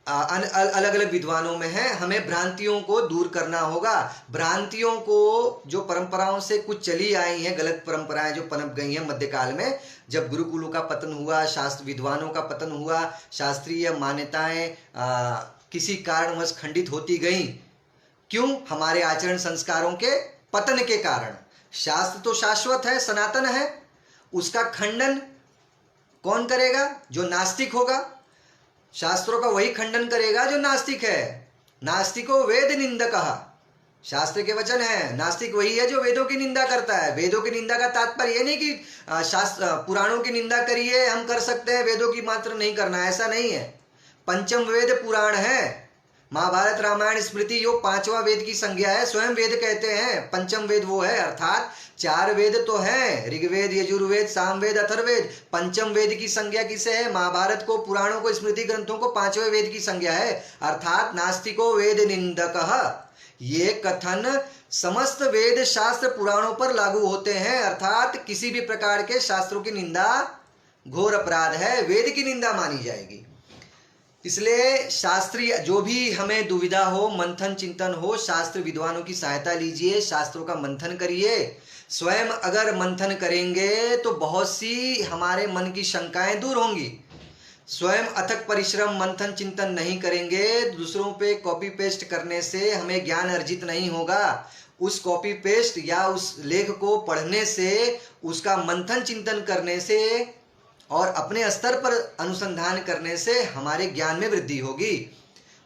अलग अलग विद्वानों में है। हमें भ्रांतियों को दूर करना होगा। भ्रांतियों को जो परंपराओं से कुछ चली आई हैं, गलत परंपराएं जो पनप गई हैं मध्यकाल में, जब गुरुकुलों का पतन हुआ, शास्त्र विद्वानों का पतन हुआ, शास्त्रीय मान्यताएं किसी कारणवश खंडित होती गई। क्यों? हमारे आचरण संस्कारों के पतन के कारण। शास्त्र तो शाश्वत है, सनातन है, उसका खंडन कौन करेगा? जो नास्तिक होगा। शास्त्रों का वही खंडन करेगा जो नास्तिक है। नास्तिको वेद निंदकः, शास्त्र के वचन है। नास्तिक वही है जो वेदों की निंदा करता है। वेदों की निंदा का तात्पर्य ये नहीं कि शास्त्र पुराणों की निंदा करिए, हम कर सकते हैं, वेदों की मात्र नहीं करना, ऐसा नहीं है। पंचम वेद पुराण है। महाभारत रामायण स्मृति यो 5वां वेद की संज्ञा है। स्वयं वेद कहते हैं, पंचम वेद वो है। अर्थात 4 वेद तो है, ऋग्वेद, यजुर्वेद, सामवेद, अथर्ववेद। पंचम वेद की संज्ञा किसे है? महाभारत को, पुराणों को, स्मृति ग्रंथों को 5वें वेद की संज्ञा है। अर्थात नास्तिको वेद निंदकः, ये कथन समस्त वेद शास्त्र पुराणों पर लागू होते हैं। अर्थात किसी भी प्रकार के शास्त्रों की निंदा घोर अपराध है, वेद की निंदा मानी जाएगी। इसलिए शास्त्रीय जो भी हमें दुविधा हो, मंथन चिंतन हो, शास्त्र विद्वानों की सहायता लीजिए, शास्त्रों का मंथन करिए। स्वयं अगर मंथन करेंगे तो बहुत सी हमारे मन की शंकाएं दूर होंगी। स्वयं अथक परिश्रम मंथन चिंतन नहीं करेंगे, दूसरों पे कॉपी पेस्ट करने से हमें ज्ञान अर्जित नहीं होगा। उस कॉपी पेस्ट या उस लेख को पढ़ने से, उसका मंथन चिंतन करने से और अपने स्तर पर अनुसंधान करने से हमारे ज्ञान में वृद्धि होगी।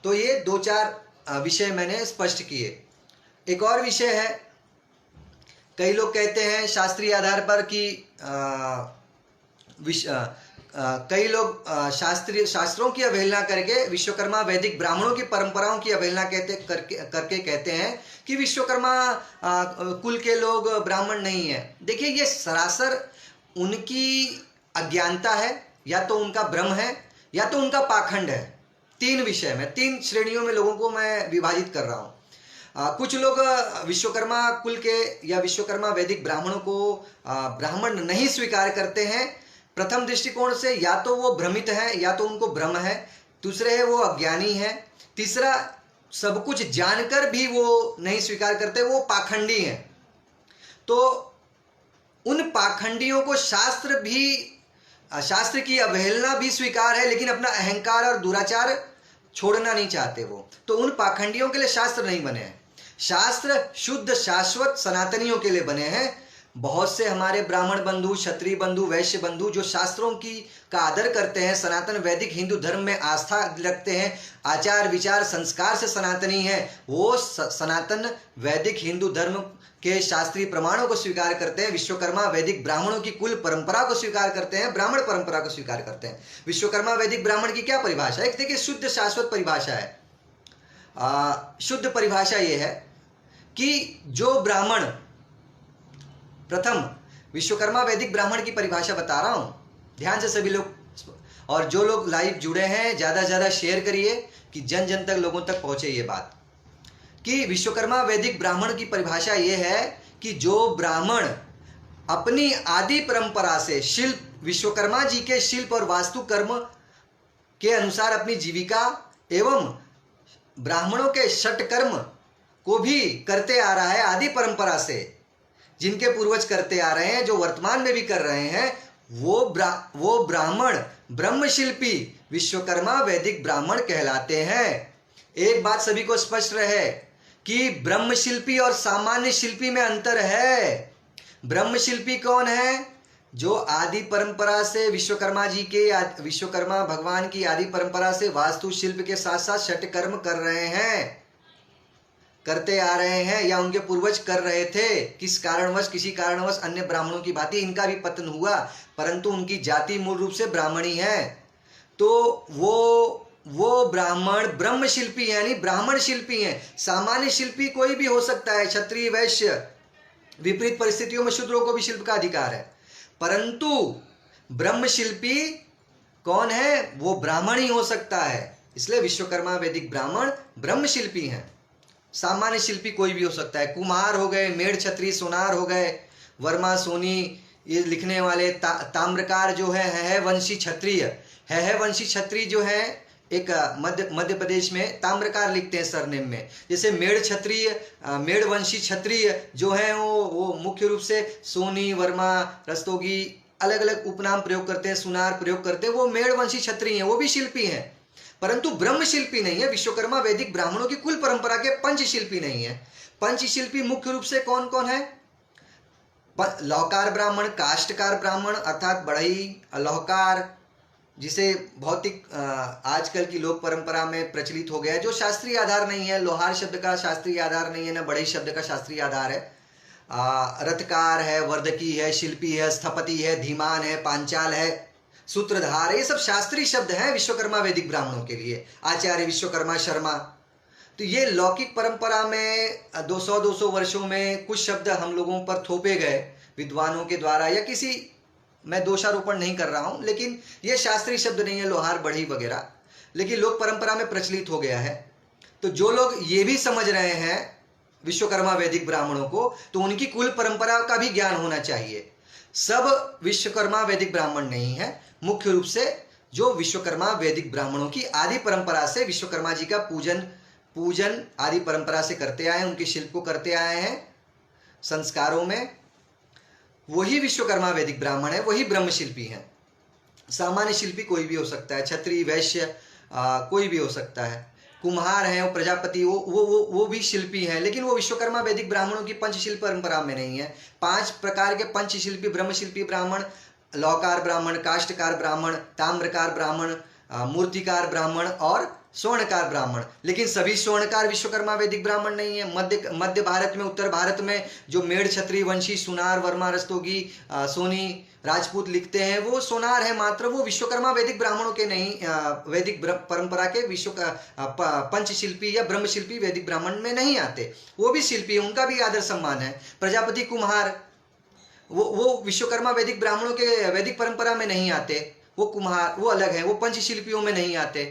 तो ये 2-4 विषय मैंने स्पष्ट किए। एक और विषय है, कई लोग कहते हैं शास्त्रीय आधार पर कि कई लोग शास्त्रों की अवहेलना करके विश्वकर्मा वैदिक ब्राह्मणों की परंपराओं की अवहेलना करके कहते हैं कि विश्वकर्मा कुल के लोग ब्राह्मण नहीं है। देखिए, ये सरासर उनकी अज्ञानता है, या तो उनका भ्रम है, या तो उनका पाखंड है। तीन विषय में, तीन श्रेणियों में लोगों को मैं विभाजित कर रहा हूँ। कुछ लोग विश्वकर्मा कुल के या विश्वकर्मा वैदिक ब्राह्मणों को ब्राह्मण नहीं स्वीकार करते हैं। प्रथम दृष्टिकोण से या तो वो भ्रमित है, या तो उनको भ्रम है। दूसरे है वो अज्ञानी है। तीसरा, सब कुछ जानकर भी वो नहीं स्वीकार करते, वो पाखंडी हैं। तो उन पाखंडियों को शास्त्र की अवहेलना भी स्वीकार है, लेकिन अपना अहंकार और दुराचार छोड़ना नहीं चाहते वो। तो उन पाखंडियों के लिए शास्त्र नहीं बने हैं। शास्त्र शुद्ध शाश्वत सनातनियों के लिए बने हैं। बहुत से हमारे ब्राह्मण बंधु, क्षत्रिय बंधु, वैश्य बंधु जो शास्त्रों का आदर करते हैं, सनातन वैदिक हिंदू धर्म में आस्था रखते हैं, आचार विचार संस्कार से सनातनी है, वो सनातन वैदिक हिंदू धर्म के शास्त्रीय प्रमाणों को स्वीकार करते हैं। विश्वकर्मा वैदिक ब्राह्मणों की कुल परंपरा को स्वीकार करते हैं, ब्राह्मण परंपरा को स्वीकार करते हैं। विश्वकर्मा वैदिक ब्राह्मण की क्या परिभाषा है? देखिए, शुद्ध शाश्वत परिभाषा है। शुद्ध परिभाषा ये है कि जो ब्राह्मण, प्रथम विश्वकर्मा वैदिक ब्राह्मण की परिभाषा बता रहा हूं, ध्यान से सभी लोग, और जो लोग लाइव जुड़े हैं ज्यादा से ज्यादा शेयर करिए कि जन जन तक, लोगों तक पहुंचे ये बात। कि विश्वकर्मा वैदिक ब्राह्मण की परिभाषा ये है कि जो ब्राह्मण अपनी आदि परंपरा से शिल्प, विश्वकर्मा जी के शिल्प और वास्तु कर्म के अनुसार अपनी जीविका एवं ब्राह्मणों के षट कर्म को भी करते आ रहा है आदि परंपरा से, जिनके पूर्वज करते आ रहे हैं, जो वर्तमान में भी कर रहे हैं, वो ब्राह्मण ब्रह्मशिल्पी विश्वकर्मा वैदिक ब्राह्मण कहलाते हैं। एक बात सभी को स्पष्ट रहे कि ब्रह्मशिल्पी और सामान्य शिल्पी में अंतर है। ब्रह्मशिल्पी कौन है? जो आदि परंपरा से विश्वकर्मा भगवान की आदि परंपरा से वास्तु शिल्प के साथ साथ षट कर्म कर रहे हैं, करते आ रहे हैं, या उनके पूर्वज कर रहे थे। किसी कारणवश अन्य ब्राह्मणों की भांति इनका भी पतन हुआ, परंतु उनकी जाति मूल रूप से ब्राह्मणी है। तो वो ब्राह्मण ब्रह्मशिल्पी यानी ब्राह्मण शिल्पी हैं। सामान्य शिल्पी कोई भी हो सकता है, क्षत्रिय, वैश्य, विपरीत परिस्थितियों में शूद्रों को भी शिल्प का अधिकार है, परंतु ब्रह्मशिल्पी कौन है? वो ब्राह्मण ही हो सकता है। इसलिए विश्वकर्मा वैदिक ब्राह्मण ब्रह्मशिल्पी हैं। सामान्य शिल्पी कोई भी हो सकता है। कुम्हार हो गए, मेढ़ छत्री, सोनार हो गए, वर्मा, सोनी, ये लिखने वाले, ताम्रकार जो है वंशी क्षत्रिय, वंशी क्षत्रिय जो है, एक मध्य प्रदेश में ताम्रकार लिखते हैं सरनेम में। जैसे मेढ़ वंशी क्षत्रिय जो है वो मुख्य रूप से सोनी, वर्मा, रस्तोगी अलग अलग उपनाम प्रयोग करते हैं, सुनार प्रयोग करते हैं। वो मेढ़ वंशी क्षत्रिय हैं, वो भी शिल्पी हैं, परंतु ब्रह्मशिल्पी नहीं है। विश्वकर्मा वैदिक ब्राह्मणों की कुल परंपरा के पंचशिल्पी नहीं है। पंचशिल्पी मुख्य रूप से कौन कौन है? लौहकार ब्राह्मण, काष्ठकार ब्राह्मण अर्थात बढ़ई, लौहकार, जिसे भौतिक आजकल की लोक परंपरा में प्रचलित हो गया है, जो शास्त्रीय आधार नहीं है। लोहार शब्द का शास्त्रीय आधार नहीं है, ना बढ़ई शब्द का शास्त्रीय आधार है। रथकार है, वर्धकी है, शिल्पी है, स्थपति है, धीमान है, पांचाल है, सूत्रधार, ये सब शास्त्रीय शब्द हैं विश्वकर्मा वैदिक ब्राह्मणों के लिए। आचार्य विश्वकर्मा शर्मा। तो ये लौकिक परंपरा में 200 वर्षों में कुछ शब्द हम लोगों पर थोपे गए विद्वानों के द्वारा, या किसी, मैं दोषारोपण नहीं कर रहा हूं, लेकिन ये शास्त्रीय शब्द नहीं है, लोहार, बढ़ई वगैरह, लेकिन लोक परंपरा में प्रचलित हो गया है। तो जो लोग ये भी समझ रहे हैं विश्वकर्मा वैदिक ब्राह्मणों को, तो उनकी कुल परंपरा का भी ज्ञान होना चाहिए। सब विश्वकर्मा वैदिक ब्राह्मण नहीं है। मुख्य रूप से जो विश्वकर्मा वैदिक ब्राह्मणों की आदि परंपरा से विश्वकर्मा जी का पूजन आदि परंपरा से करते आए हैं, उनके शिल्प को करते आए हैं संस्कारों में, वही विश्वकर्मा वैदिक ब्राह्मण है, वही ब्रह्मशिल्पी हैं। सामान्य शिल्पी कोई भी हो सकता है, क्षत्रिय, वैश्य कोई भी हो सकता है। कुम्हार हैं, वो प्रजापति, वो भी शिल्पी हैं, लेकिन वो विश्वकर्मा वैदिक ब्राह्मणों की पंचशिल्प परंपरा में नहीं है। 5 प्रकार के पंचशिल्पी ब्रह्मशिल्पी ब्राह्मण, लौहकार ब्राह्मण, काष्ठकार ब्राह्मण, ताम्रकार ब्राह्मण, मूर्तिकार ब्राह्मण और स्वर्णकार ब्राह्मण। लेकिन सभी स्वर्णकार विश्वकर्मा वैदिक ब्राह्मण नहीं है। मध्य भारत में, उत्तर भारत में जो मेड़, क्षत्रिय, वंशी, सुनार, वर्मा, रस्तोगी, सोनी, राजपूत लिखते हैं वो सोनार है मात्र, वो विश्वकर्मा वैदिक ब्राह्मणों के नहीं, वैदिक परंपरा के पंचशिल्पी या ब्रह्मशिल्पी वैदिक ब्राह्मण में नहीं आते। वो भी शिल्पी, उनका भी आदर सम्मान है। प्रजापति, कुम्हार, वो विश्वकर्मा वैदिक ब्राह्मणों के वैदिक परंपरा में नहीं आते। वो कुम्हार, वो अलग है, वो पंचशिल्पियों में नहीं आते।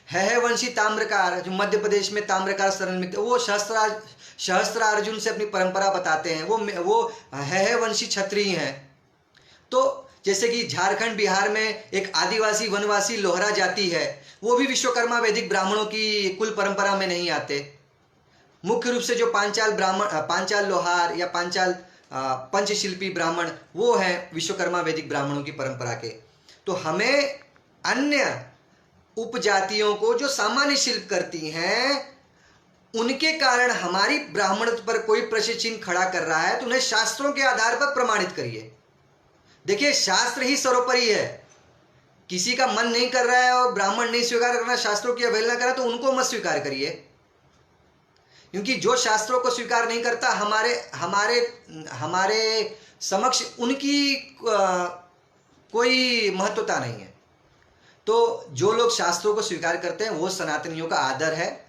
है वंशी ताम्रकार, जो मध्य प्रदेश में ताम्रकार शरण में, वो सहस्त्रार्जुन से अपनी परंपरा बताते हैं। वो है वंशी क्षत्रिय हैं। तो जैसे कि झारखंड, बिहार में एक आदिवासी वनवासी लोहरा जाति है, वो भी विश्वकर्मा वैदिक ब्राह्मणों की कुल परंपरा में नहीं आते। मुख्य रूप से जो पांचाल लोहार या पांचाल पंचशिल्पी ब्राह्मण, वो हैं विश्वकर्मा वैदिक ब्राह्मणों की परंपरा के। तो हमें अन्य उपजातियों को जो सामान्य शिल्प करती हैं, उनके कारण हमारी ब्राह्मणत्व पर कोई प्रश्न चिन्ह खड़ा कर रहा है तो उन्हें शास्त्रों के आधार पर प्रमाणित करिए। देखिए, शास्त्र ही सर्वोपरि है। किसी का मन नहीं कर रहा है और ब्राह्मण नहीं स्वीकार करना, शास्त्रों की अवहेलना कर रहा है, तो उनको मत स्वीकार करिए। क्योंकि जो शास्त्रों को स्वीकार नहीं करता, हमारे समक्ष उनकी कोई महत्वता नहीं है। तो जो लोग शास्त्रों को स्वीकार करते हैं वो सनातनियों का आदर है,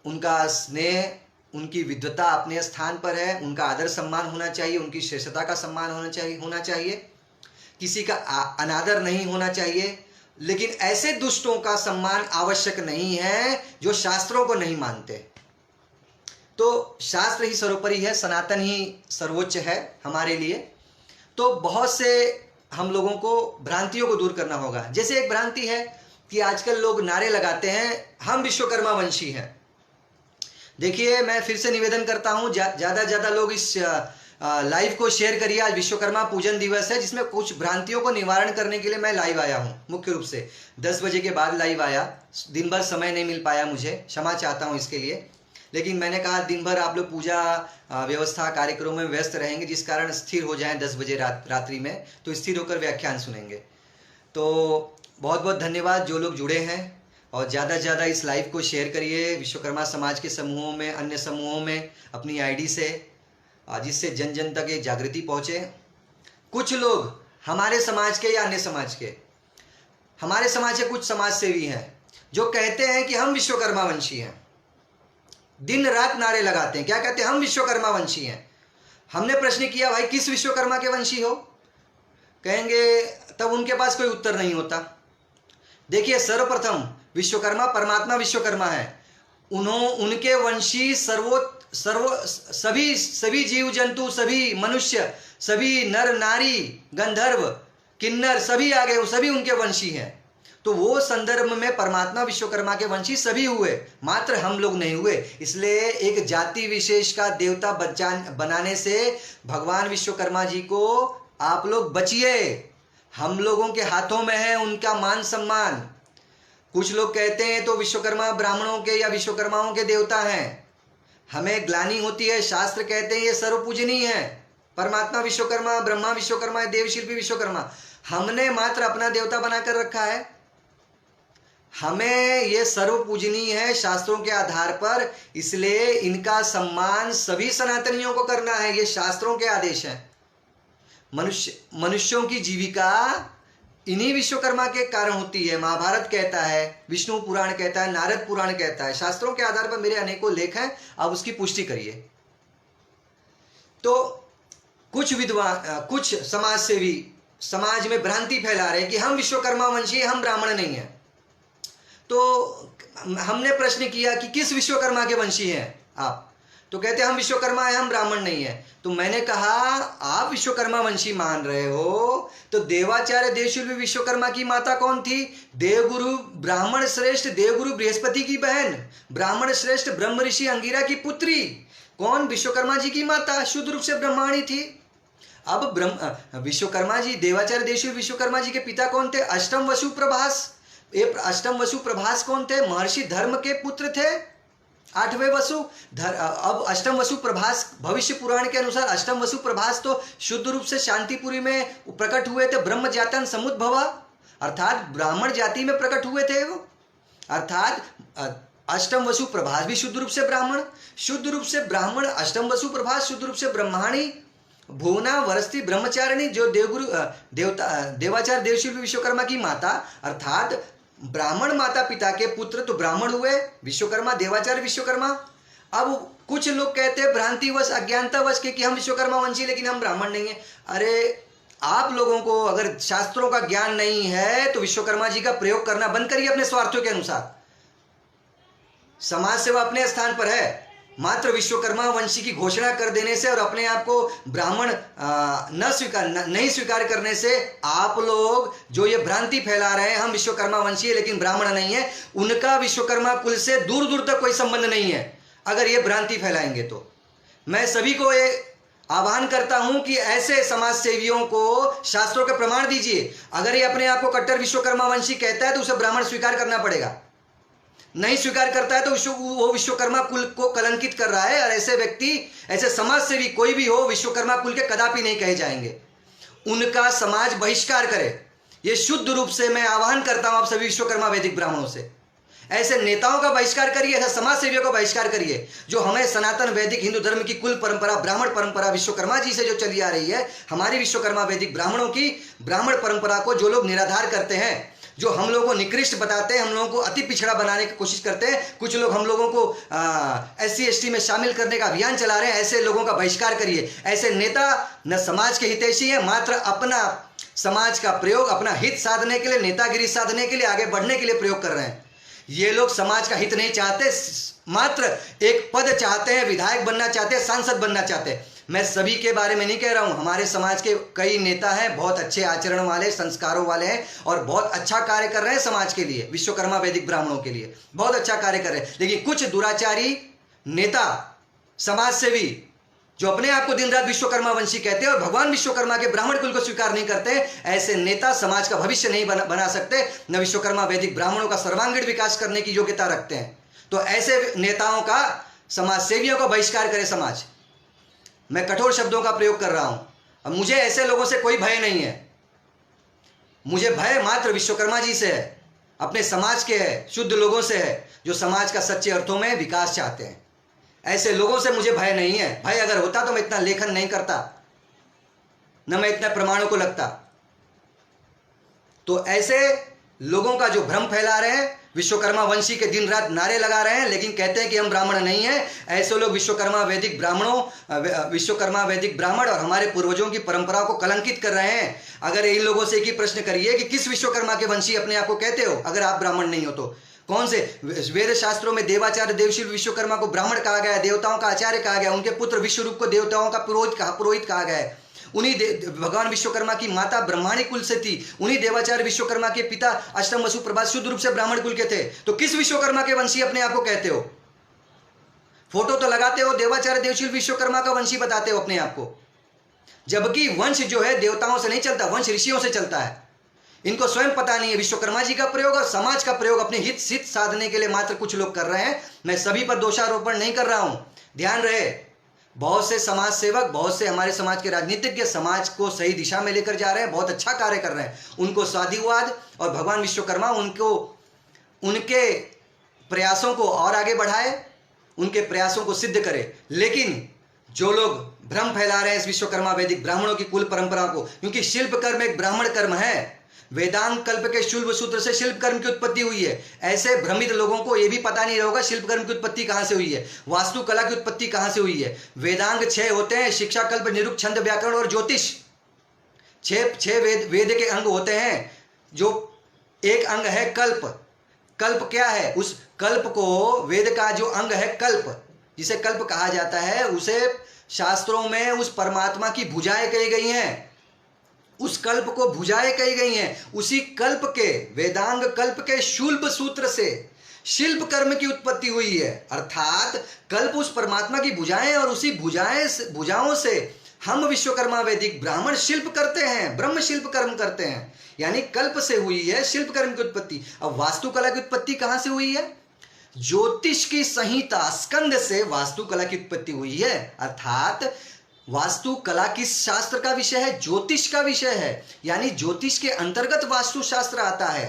उनका स्नेह, उनकी विद्वता अपने स्थान पर है, उनका आदर सम्मान होना चाहिए, उनकी श्रेष्ठता का सम्मान होना चाहिए, किसी का अनादर नहीं होना चाहिए। लेकिन ऐसे दुष्टों का सम्मान आवश्यक नहीं है जो शास्त्रों को नहीं मानते। तो शास्त्र ही सर्वोपरि है, सनातन ही सर्वोच्च है हमारे लिए। तो बहुत से हम लोगों को भ्रांतियों को दूर करना होगा। जैसे एक भ्रांति है कि आजकल लोग नारे लगाते हैं, हम विश्वकर्मा वंशी हैं। देखिए, मैं फिर से निवेदन करता हूं, ज़्यादा ज़्यादा लोग इस लाइव को शेयर करिए। आज विश्वकर्मा पूजन दिवस है, जिसमें कुछ भ्रांतियों को निवारण करने के लिए मैं लाइव आया हूं। मुख्य रूप से 10 बजे के बाद लाइव आया, दिन भर समय नहीं मिल पाया मुझे, क्षमा चाहता हूं इसके लिए। लेकिन मैंने कहा दिन भर आप लोग पूजा व्यवस्था कार्यक्रमों में व्यस्त रहेंगे, जिस कारण स्थिर हो जाएं 10 बजे रात्रि में, तो स्थिर होकर व्याख्यान सुनेंगे। तो बहुत बहुत धन्यवाद जो लोग जुड़े हैं, और ज़्यादा से ज़्यादा इस लाइव को शेयर करिए विश्वकर्मा समाज के समूहों में, अन्य समूहों में अपनी आईडी से, जिससे जन जन तक ये जागृति पहुँचे। कुछ लोग हमारे समाज के या अन्य समाज के, हमारे समाज के कुछ समाज सेवी हैं जो कहते हैं कि हम विश्वकर्मा वंशी हैं, दिन रात नारे लगाते हैं। क्या कहते हैं? हम विश्वकर्मा वंशी हैं। हमने प्रश्न किया, भाई किस विश्वकर्मा के वंशी हो? कहेंगे, तब उनके पास कोई उत्तर नहीं होता। देखिए, सर्वप्रथम विश्वकर्मा परमात्मा विश्वकर्मा है। उनके वंशी सभी जीव जंतु, सभी मनुष्य, सभी नर नारी, गंधर्व, किन्नर, सभी आ गए, सभी उनके वंशी हैं। तो वो संदर्भ में परमात्मा विश्वकर्मा के वंशी सभी हुए, मात्र हम लोग नहीं हुए। इसलिए एक जाति विशेष का देवता बनाने से भगवान विश्वकर्मा जी को आप लोग बचिए। हम लोगों के हाथों में है उनका मान सम्मान। कुछ लोग कहते हैं तो विश्वकर्मा ब्राह्मणों के या विश्वकर्माओं के देवता हैं, हमें ग्लानि होती है। शास्त्र कहते हैं ये सर्वपूजनीय है, परमात्मा विश्वकर्मा, ब्रह्मा विश्वकर्मा, देवशिल्पी विश्वकर्मा। हमने मात्र अपना देवता बनाकर रखा है। हमें ये सर्व पूजनीय है शास्त्रों के आधार पर, इसलिए इनका सम्मान सभी सनातनियों को करना है। ये शास्त्रों के आदेश हैं। मनुष्यों की जीविका इन्हीं विश्वकर्मा के कारण होती है। महाभारत कहता है, विष्णु पुराण कहता है, नारद पुराण कहता है। शास्त्रों के आधार पर मेरे अनेकों लेख हैं, आप उसकी पुष्टि करिए। तो कुछ विद्वान, कुछ समाज सेवी समाज में भ्रांति फैला रहे हैं कि हम विश्वकर्मा वंशी, हम ब्राह्मण नहीं हैं। तो हमने प्रश्न किया कि किस विश्वकर्मा के वंशी हैं आप? तो कहते हैं हम विश्वकर्मा हैं, हम ब्राह्मण नहीं हैं। तो मैंने कहा, आप विश्वकर्मा वंशी मान रहे हो तो देवाचार्य देवशिल्पी विश्वकर्मा की माता कौन थी? देवगुरु ब्राह्मण श्रेष्ठ देवगुरु बृहस्पति की बहन, ब्राह्मण श्रेष्ठ ब्रह्म ऋषि अंगिरा की पुत्री। कौन? विश्वकर्मा जी की माता, शुद्ध रूप से ब्रह्माणी थी। अब विश्वकर्मा जी, देवाचार्य देवशिल्पी विश्वकर्मा जी के पिता कौन थे? अष्टम वसु प्रभास। ये अष्टम वसु प्रभास कौन थे? महर्षि धर्म के पुत्र थे, 8वें वसु। अब अष्टम वसु प्रभास, भविष्य पुराण के अनुसार अष्टम वसु प्रभास तो शुद्ध रूप से शांतिपुरी में प्रकट हुए थे, ब्रह्म जातन समुद्भवा। अर्थात ब्राह्मण जाति में प्रकट हुए थे वो। अर्थात अष्टम वसु प्रभास भी शुद्ध रूप से ब्राह्मण, शुद्ध रूप से ब्राह्मण, अष्टम वसु प्रभास शुद्ध रूप से ब्रह्माणी, भुवना वरस्ती ब्रह्मचारिणी जो देवगुरु देवाचार्य देवशील विश्वकर्मा की माता, अर्थात ब्राह्मण माता पिता के पुत्र तो ब्राह्मण हुए विश्वकर्मा, देवाचार्य विश्वकर्मा। अब कुछ लोग कहते हैं भ्रांतिवश अज्ञानतावश कि हम विश्वकर्मा वंशी लेकिन हम ब्राह्मण नहीं है। अरे आप लोगों को अगर शास्त्रों का ज्ञान नहीं है तो विश्वकर्मा जी का प्रयोग करना बंद करिए अपने स्वार्थों के अनुसार। समाज सेवा अपने स्थान पर है, मात्र विश्वकर्मा वंशी की घोषणा कर देने से और अपने आप को ब्राह्मण नहीं स्वीकार करने से आप लोग जो ये भ्रांति फैला रहे हैं हम विश्वकर्मा वंशी है लेकिन ब्राह्मण नहीं है, उनका विश्वकर्मा कुल से दूर दूर तक कोई संबंध नहीं है। अगर ये भ्रांति फैलाएंगे तो मैं सभी को ये आह्वान करता हूं कि ऐसे समाज सेवियों को शास्त्रों के प्रमाण दीजिए। अगर ये अपने आप को कट्टर विश्वकर्मा वंशी कहता है तो उसे ब्राह्मण स्वीकार करना पड़ेगा, नहीं स्वीकार करता है तो वो विश्वकर्मा कुल को कलंकित कर रहा है। और ऐसे व्यक्ति, ऐसे समाज सेवी कोई भी हो विश्वकर्मा कुल के कदापि नहीं कहे जाएंगे, उनका समाज बहिष्कार करे। ये शुद्ध रूप से मैं आह्वान करता हूं आप सभी विश्वकर्मा वैदिक ब्राह्मणों से, ऐसे नेताओं का बहिष्कार करिए, ऐसे समाज सेवियों का बहिष्कार करिए जो हमें सनातन वैदिक हिंदू धर्म की कुल परंपरा, ब्राह्मण परंपरा विश्वकर्मा जी से जो चली आ रही है, हमारी विश्वकर्मा वैदिक ब्राह्मणों की ब्राह्मण परंपरा को जो लोग निराधार करते हैं, जो हम लोगों को निकृष्ट बताते हैं, हम लोगों को अति पिछड़ा बनाने की कोशिश करते हैं, कुछ लोग हम लोगों को SC ST में शामिल करने का अभियान चला रहे हैं, ऐसे लोगों का बहिष्कार करिए। ऐसे नेता न समाज के हितैषी हैं, मात्र अपना समाज का प्रयोग अपना हित साधने के लिए, नेतागिरी साधने के लिए, आगे बढ़ने के लिए प्रयोग कर रहे हैं। ये लोग समाज का हित नहीं चाहते, मात्र एक पद चाहते हैं, विधायक बनना चाहते हैं, सांसद बनना चाहते हैं। मैं सभी के बारे में नहीं कह रहा हूं, हमारे समाज के कई नेता हैं, बहुत अच्छे आचरण वाले, संस्कारों वाले हैं और बहुत अच्छा कार्य कर रहे हैं समाज के लिए, विश्वकर्मा वैदिक ब्राह्मणों के लिए बहुत अच्छा कार्य कर रहे हैं। लेकिन कुछ दुराचारी नेता, समाज सेवी जो अपने आप को दिन रात विश्वकर्मा वंशी कहते हैं और भगवान विश्वकर्मा के ब्राह्मण कुल को स्वीकार नहीं करते, ऐसे नेता समाज का भविष्य नहीं बना सकते, न विश्वकर्मा वैदिक ब्राह्मणों का सर्वांगीण विकास करने की योग्यता रखते हैं। तो ऐसे नेताओं का, समाज सेवियों का बहिष्कार करे समाज। मैं कठोर शब्दों का प्रयोग कर रहा हूं। अब मुझे ऐसे लोगों से कोई भय नहीं है, मुझे भय मात्र विश्वकर्मा जी से है, अपने समाज के है, शुद्ध लोगों से है जो समाज का सच्चे अर्थों में विकास चाहते हैं। ऐसे लोगों से मुझे भय नहीं है। भय अगर होता तो मैं इतना लेखन नहीं करता, न मैं इतना प्रमाणों को लगता। तो ऐसे लोगों का जो भ्रम फैला रहे हैं, विश्वकर्मा वंशी के दिन रात नारे लगा रहे हैं लेकिन कहते हैं कि हम ब्राह्मण नहीं हैं, ऐसे लोग विश्वकर्मा वैदिक ब्राह्मण और हमारे पूर्वजों की परंपरा को कलंकित कर रहे हैं। अगर इन लोगों से एक ही प्रश्न करिए कि किस विश्वकर्मा के वंशी अपने आप को कहते हो, अगर आप ब्राह्मण नहीं हो तो कौन से वेद शास्त्रों में देवाचार्य देवशील विश्वकर्मा को ब्राह्मण कहा गया है, देवताओं का आचार्य कहा गया, उनके पुत्र विश्वरूप को देवताओं का पुरोहित कहा गया है। उन्हीं भगवान विश्वकर्मा की माता ब्रह्माणी कुल से थी, उन्हीं देवाचार्य विश्वकर्मा के पिता अष्टम वसु प्रभास शुद्ध रूप से ब्राह्मण कुल के थे। तो किस विश्वकर्मा के वंशी अपने आप को कहते हो? फोटो तो लगाते हो, देवाचार्य देवशील विश्वकर्मा का वंशी बताते हो अपने आप को, जबकि वंश जो है देवताओं से नहीं चलता, वंश ऋषियों से चलता है। इनको स्वयं पता नहीं है। विश्वकर्मा जी का प्रयोग और समाज का प्रयोग अपने हित सिद्ध साधने के लिए मात्र कुछ लोग कर रहे हैं। मैं सभी पर दोषारोपण नहीं कर रहा हूं, ध्यान रहे। बहुत से समाज सेवक, बहुत से हमारे समाज के राजनीतिज्ञ समाज को सही दिशा में लेकर जा रहे हैं, बहुत अच्छा कार्य कर रहे हैं। उनको साधुवाद और भगवान विश्वकर्मा उनके प्रयासों को और आगे बढ़ाए, उनके प्रयासों को सिद्ध करे। लेकिन जो लोग भ्रम फैला रहे हैं इस विश्वकर्मा वैदिक ब्राह्मणों की कुल परंपरा को, क्योंकि शिल्प कर्म एक ब्राह्मण कर्म है, वेदांत कल्प के शुल्ब सूत्र से शिल्प कर्म की उत्पत्ति हुई है। ऐसे भ्रमित लोगों को यह भी पता नहीं होगा शिल्प कर्म की उत्पत्ति कहां से हुई है, वास्तुकला की उत्पत्ति कहां से हुई है। वेदांग 6 होते हैं, शिक्षा, कल्प, निरुक्त, छंद, व्याकरण और ज्योतिष। 6 वेद के अंग होते हैं। जो एक अंग है कल्प। कल्प क्या है? उस कल्प को, वेद का जो अंग है कल्प, जिसे कल्प कहा जाता है, उसे शास्त्रों में उस परमात्मा की भुजाएं कही गई हैं, उस कल्प को भुजाएं कही गई हैं। उसी कल्प के, वेदांग कल्प के शूल्ब सूत्र से शिल्प कर्म की उत्पत्ति हुई है। अर्थात कल्प उस परमात्मा की भुजाएं और उसी भुजाओं से हम विश्वकर्मा वैदिक ब्राह्मण शिल्प करते हैं, ब्रह्म शिल्प कर्म करते हैं। यानी कल्प से हुई है शिल्प कर्म की उत्पत्ति। अब वास्तुकला की उत्पत्ति कहां से हुई है? ज्योतिष की संहिता स्कंद से वास्तुकला की उत्पत्ति हुई है। अर्थात वास्तु कला किस शास्त्र का विषय है? ज्योतिष का विषय है। यानी ज्योतिष के अंतर्गत वास्तु शास्त्र आता है।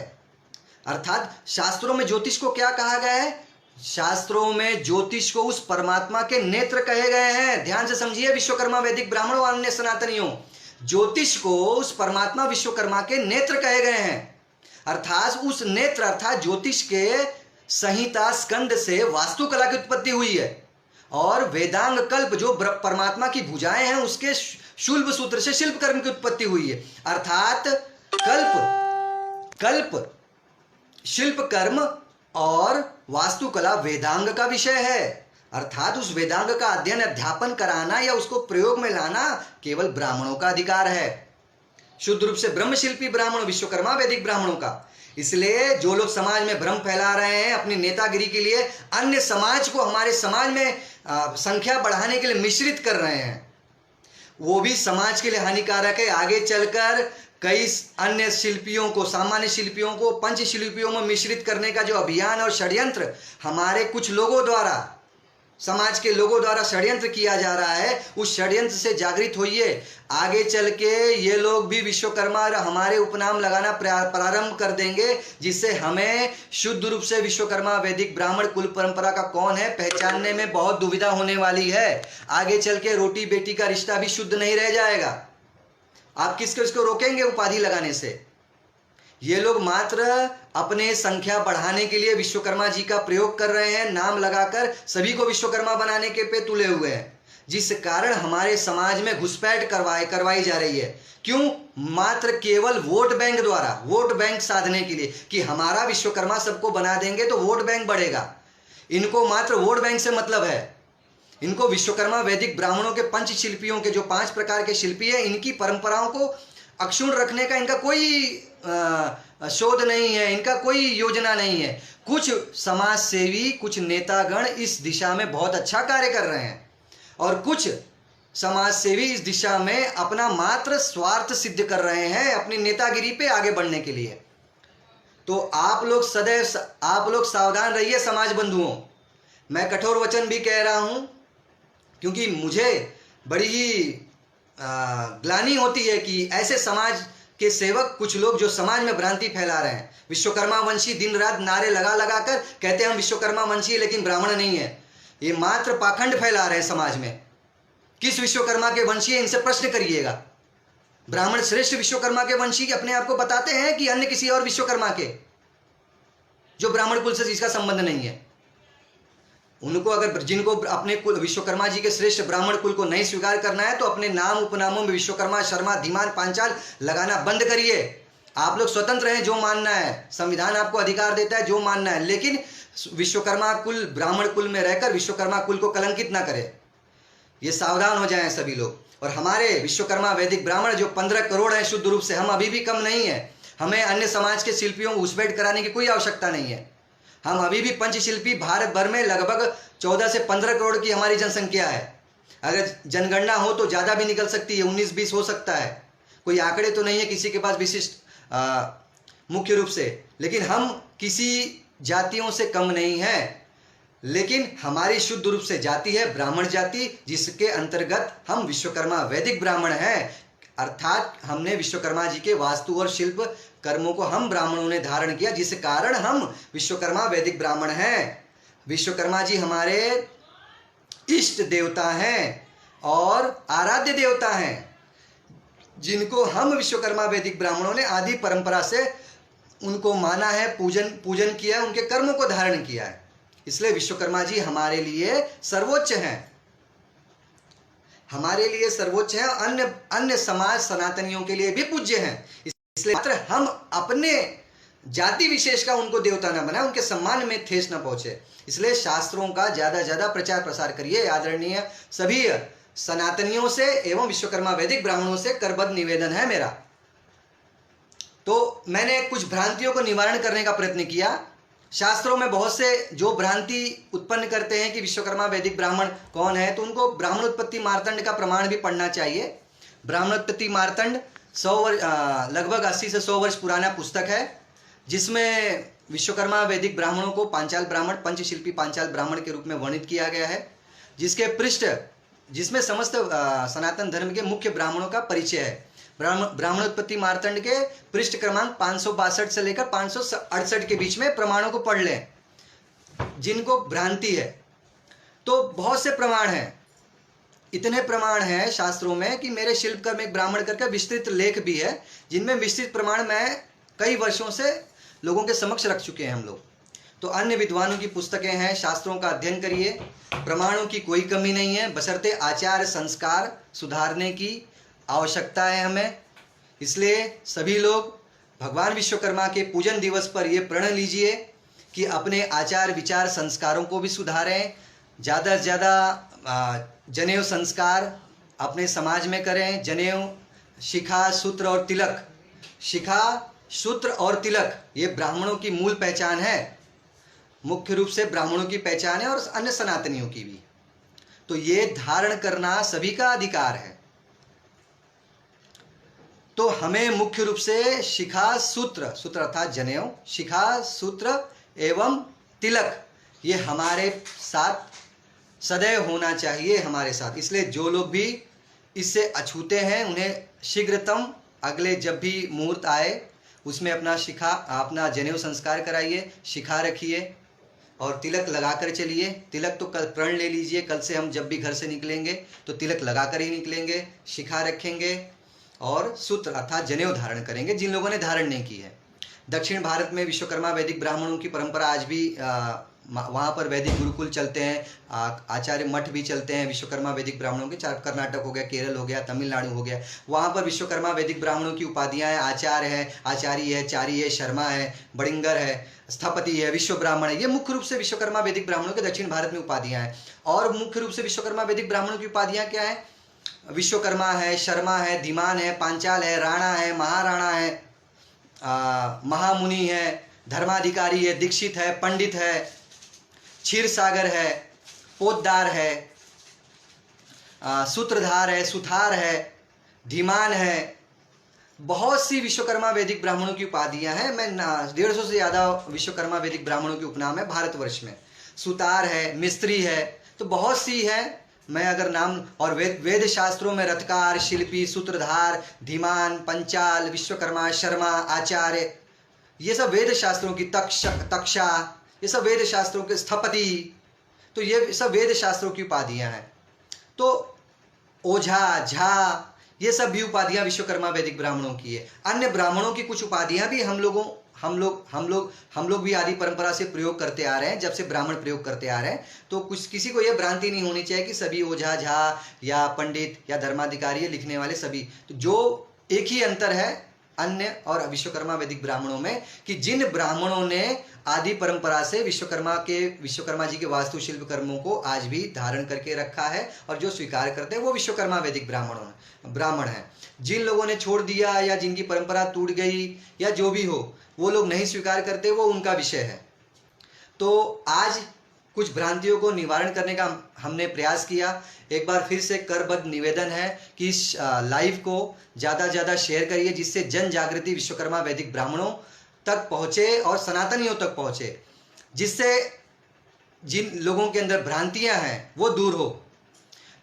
अर्थात शास्त्रों में ज्योतिष को क्या कहा गया है? शास्त्रों में ज्योतिष को उस परमात्मा के नेत्र कहे गए हैं। ध्यान से समझिए विश्वकर्मा, वैदिक ब्राह्मण और अन्य सनातनियों, ज्योतिष को उस परमात्मा विश्वकर्मा के नेत्र कहे गए हैं। अर्थात उस नेत्र अर्थात ज्योतिष के संहिता स्कंद से वास्तुकला की उत्पत्ति हुई है। और वेदांग कल्प जो परमात्मा की भुजाएं हैं उसके शुल्ब सूत्र से शिल्प कर्म की उत्पत्ति हुई है। अर्थात कल्प शिल्प कर्म और वास्तुकला वेदांग का विषय है। अर्थात उस वेदांग का अध्ययन अध्यापन कराना या उसको प्रयोग में लाना केवल ब्राह्मणों का अधिकार है, शुद्ध रूप से ब्रह्मशिल्पी ब्राह्मण, विश्वकर्मा वैदिक ब्राह्मणों का। इसलिए जो लोग समाज में भ्रम फैला रहे हैं अपनी नेतागिरी के लिए, अन्य समाज को हमारे समाज में संख्या बढ़ाने के लिए मिश्रित कर रहे हैं, वो भी समाज के लिए हानिकारक है। आगे चलकर कई अन्य शिल्पियों को, सामान्य शिल्पियों को पंच शिल्पियों में मिश्रित करने का जो अभियान और षड्यंत्र हमारे कुछ लोगों द्वारा, समाज के लोगों द्वारा षड्यंत्र किया जा रहा है, उस षड्यंत्र से जागृत होइए। आगे चल के ये लोग भी विश्वकर्मा हमारे उपनाम लगाना प्रारंभ कर देंगे, जिससे हमें शुद्ध रूप से विश्वकर्मा वैदिक ब्राह्मण कुल परंपरा का कौन है पहचानने में बहुत दुविधा होने वाली है। आगे चल के रोटी बेटी का रिश्ता भी शुद्ध नहीं रह जाएगा। आप किसको रोकेंगे उपाधि लगाने से? ये लोग मात्र अपने संख्या बढ़ाने के लिए विश्वकर्मा जी का प्रयोग कर रहे हैं, नाम लगाकर सभी को विश्वकर्मा बनाने के पे तुले हुए हैं, जिस कारण हमारे समाज में घुसपैठ करवाई जा रही है। क्यों? मात्र केवल वोट बैंक द्वारा, वोट बैंक साधने के लिए कि हमारा विश्वकर्मा सबको बना देंगे तो वोट बैंक बढ़ेगा। इनको मात्र वोट बैंक से मतलब है। इनको विश्वकर्मा वैदिक ब्राह्मणों के पंच शिल्पियों के जो 5 प्रकार के शिल्पी है, इनकी परंपराओं को अक्षुण्ण रखने का इनका कोई शोध नहीं है, इनका कोई योजना नहीं है। कुछ समाज सेवी, कुछ नेतागण इस दिशा में बहुत अच्छा कार्य कर रहे हैं और कुछ समाज सेवी इस दिशा में अपना मात्र स्वार्थ सिद्ध कर रहे हैं अपनी नेतागिरी पे आगे बढ़ने के लिए। तो आप लोग सावधान रहिए समाज बंधुओं। मैं कठोर वचन भी कह रहा हूं क्योंकि मुझे बड़ी ही ग्लानि होती है कि ऐसे समाज के सेवक कुछ लोग जो समाज में भ्रांति फैला रहे हैं। विश्वकर्मा वंशी दिन रात नारे लगा कर कहते हैं हम विश्वकर्मा वंशी लेकिन ब्राह्मण नहीं है। ये मात्र पाखंड फैला रहे हैं समाज में। किस विश्वकर्मा के वंशी है, इनसे प्रश्न करिएगा। ब्राह्मण श्रेष्ठ विश्वकर्मा के वंशी अपने आप को बताते हैं कि अन्य किसी और विश्वकर्मा के जो ब्राह्मण कुल से जिसका संबंध नहीं है। उनको अगर जिनको अपने कुल विश्वकर्मा जी के श्रेष्ठ ब्राह्मण कुल को नहीं स्वीकार करना है तो अपने नाम उपनामों में विश्वकर्मा, शर्मा, धीमान, पांचाल लगाना बंद करिए। आप लोग स्वतंत्र हैं, जो मानना है, संविधान आपको अधिकार देता है जो मानना है, लेकिन विश्वकर्मा कुल, ब्राह्मण कुल में रहकर विश्वकर्मा कुल को कलंकित ना करें। ये सावधान हो जाएं सभी लोग। और हमारे विश्वकर्मा वैदिक ब्राह्मण जो 15 करोड़ हैं शुद्ध रूप से, हम अभी भी कम नहीं है। हमें अन्य समाज के शिल्पियों को घुसपैठ कराने की कोई आवश्यकता नहीं है। हम अभी भी पंचशिल्पी भारत भर में लगभग 14 से 15 करोड़ की हमारी जनसंख्या है। अगर जनगणना हो तो ज़्यादा भी निकल सकती है, 19-20 हो सकता है। कोई आंकड़े तो नहीं है किसी के पास विशिष्ट मुख्य रूप से, लेकिन हम किसी जातियों से कम नहीं हैं। लेकिन हमारी शुद्ध रूप से जाति है ब्राह्मण जाति, जिसके अंतर्गत हम विश्वकर्मा वैदिक ब्राह्मण हैं। अर्थात हमने विश्वकर्मा जी के वास्तु और शिल्प कर्मों को हम ब्राह्मणों ने धारण किया, जिस कारण हम विश्वकर्मा वैदिक ब्राह्मण हैं। विश्वकर्मा जी हमारे इष्ट देवता हैं और आराध्य देवता हैं, जिनको हम विश्वकर्मा वैदिक ब्राह्मणों ने आदि परंपरा से उनको माना है, पूजन किया है, उनके कर्मों को धारण किया है। इसलिए विश्वकर्मा जी हमारे लिए सर्वोच्च हैं, हमारे लिए सर्वोच्च है। अन्य समाज सनातनियों के लिए भी पूज्य हैं। इसलिए मात्र हम अपने जाति विशेष का उनको देवता न बनाए, उनके सम्मान में ठेस न पहुंचे। इसलिए शास्त्रों का ज्यादा ज्यादा प्रचार प्रसार करिए। आदरणीय सभी सनातनियों से एवं विश्वकर्मा वैदिक ब्राह्मणों से करबद्ध निवेदन है मेरा। तो मैंने कुछ भ्रांतियों को निवारण करने का प्रयत्न किया। शास्त्रों में बहुत से जो भ्रांति उत्पन्न करते हैं कि विश्वकर्मा वैदिक ब्राह्मण कौन है, तो उनको ब्राह्मण उत्पत्ति मार्तंड का प्रमाण भी पढ़ना चाहिए। ब्राह्मण उत्पत्ति मार्तंड लगभग 80 से 100 वर्ष पुराना पुस्तक है, जिसमें विश्वकर्मा वैदिक ब्राह्मणों को पांचाल ब्राह्मण, पंचशिल्पी पांचाल ब्राह्मण के रूप में वर्णित किया गया है। जिसके पृष्ठ जिसमेम समस्त सनातन धर्म के मुख्य ब्राह्मणों का परिचय है। ब्राह्मणोत्पत्ति मार्तंड के पृष्ठ क्रमांक 562 से लेकर 568 के बीच में प्रमाणों को पढ़ लें। जिनको भ्रांति है तो बहुत से प्रमाण हैं, इतने प्रमाण हैं शास्त्रों में कि मेरे शिल्पकर में एक ब्राह्मण करके विस्तृत लेख भी है, जिनमें विस्तृत प्रमाण मैं कई वर्षों से लोगों के समक्ष रख चुके हैं हम लोग। तो अन्य विद्वानों की पुस्तकें हैं, शास्त्रों का अध्ययन करिए, प्रमाणों की कोई कमी नहीं है, बशर्ते आचार संस्कार सुधारने की आवश्यकता है हमें। इसलिए सभी लोग भगवान विश्वकर्मा के पूजन दिवस पर ये प्रण लीजिए कि अपने आचार विचार संस्कारों को भी सुधारें, ज़्यादा से ज़्यादा जनेऊ संस्कार अपने समाज में करें। जनेऊ, शिखा, सूत्र और तिलक, शिखा, सूत्र और तिलक ये ब्राह्मणों की मूल पहचान है, मुख्य रूप से ब्राह्मणों की पहचान है और अन्य सनातनियों की भी। तो ये धारण करना सभी का अधिकार है। तो हमें मुख्य रूप से शिखा, सूत्र, सूत्र अर्थात जनेऊ, शिखा, सूत्र एवं तिलक ये हमारे साथ सदैव होना चाहिए, हमारे साथ। इसलिए जो लोग भी इससे अछूते हैं उन्हें शीघ्रतम अगले जब भी मुहूर्त आए उसमें अपना जनेऊ संस्कार कराइए, शिखा रखिए और तिलक लगाकर चलिए। तिलक तो कल प्रण ले लीजिए, कल से हम जब भी घर से निकलेंगे तो तिलक लगाकर ही निकलेंगे, शिखा रखेंगे और सूत्र अर्थात जनेऊ धारण करेंगे जिन लोगों ने धारण नहीं की है। दक्षिण भारत में विश्वकर्मा वैदिक ब्राह्मणों की परंपरा आज भी वहाँ पर वैदिक गुरुकुल चलते हैं, आचार्य मठ भी चलते हैं विश्वकर्मा वैदिक ब्राह्मणों के। कर्नाटक हो गया, केरल हो गया, तमिलनाडु हो गया, वहाँ पर विश्वकर्मा वैदिक ब्राह्मणों की उपाधियाँ हैं, आचार्य है, आचार्य है, चारी है, शर्मा है, बड़िंगर है, स्थपति है, विश्व ब्राह्मण है। ये मुख्य रूप से विश्वकर्मा वैदिक ब्राह्मणों के दक्षिण भारत में उपाधियाँ हैं। और मुख्य रूप से विश्वकर्मा वैदिक ब्राह्मणों की उपाधियाँ क्या है? विश्वकर्मा है, शर्मा है, धीमान है, पांचाल है, राणा है, महाराणा है, महामुनि है, धर्माधिकारी है, दीक्षित है, पंडित है, क्षीर सागर है, पोद्दार है, सूत्रधार है, सुथार है, धीमान है। बहुत सी विश्वकर्मा वैदिक ब्राह्मणों की उपाधियां हैं। मैं 150 से ज़्यादा विश्वकर्मा वैदिक ब्राह्मणों के उपनाम है भारतवर्ष में। सुतार है, मिस्त्री है, तो बहुत सी है। मैं अगर नाम और वेद शास्त्रों में रथकार, शिल्पी, सूत्रधार, धीमान, पंचाल, विश्वकर्मा, शर्मा, आचार्य, ये सब वेद शास्त्रों की तक्षा, ये सब वेद शास्त्रों के स्थपति, तो ये सब वेद शास्त्रों की उपाधियां हैं। तो ओझा, झा, ये सब भी उपाधियां विश्वकर्मा वैदिक ब्राह्मणों की है। अन्य ब्राह्मणों की कुछ उपाधियां भी हम लोग भी आदि परंपरा से प्रयोग करते आ रहे हैं, जब से ब्राह्मण प्रयोग करते आ रहे हैं। तो कुछ किसी को यह भ्रांति नहीं होनी चाहिए कि सभी ओझा, झा या पंडित या धर्माधिकारी लिखने वाले सभी। तो जो एक ही अंतर है अन्य और विश्वकर्मा वैदिक ब्राह्मणों में कि जिन ब्राह्मणों ने आदि परंपरा से विश्वकर्मा जी के वास्तुशिल्प कर्मों को आज भी धारण करके रखा है और जो स्वीकार करते हैं वो विश्वकर्मा वैदिक ब्राह्मण हैं। जिन लोगों ने छोड़ दिया या जिनकी परंपरा टूट गई या जो भी हो, वो लोग नहीं स्वीकार करते, वो उनका विषय है। तो आज कुछ भ्रांतियों को निवारण करने का हमने प्रयास किया। एक बार फिर से करबद्ध निवेदन है कि इस लाइव को ज़्यादा से ज़्यादा शेयर करिए, जिससे जन जागृति विश्वकर्मा वैदिक ब्राह्मणों तक पहुँचे और सनातनियों तक पहुँचे, जिससे जिन लोगों के अंदर भ्रांतियाँ हैं वो दूर हो।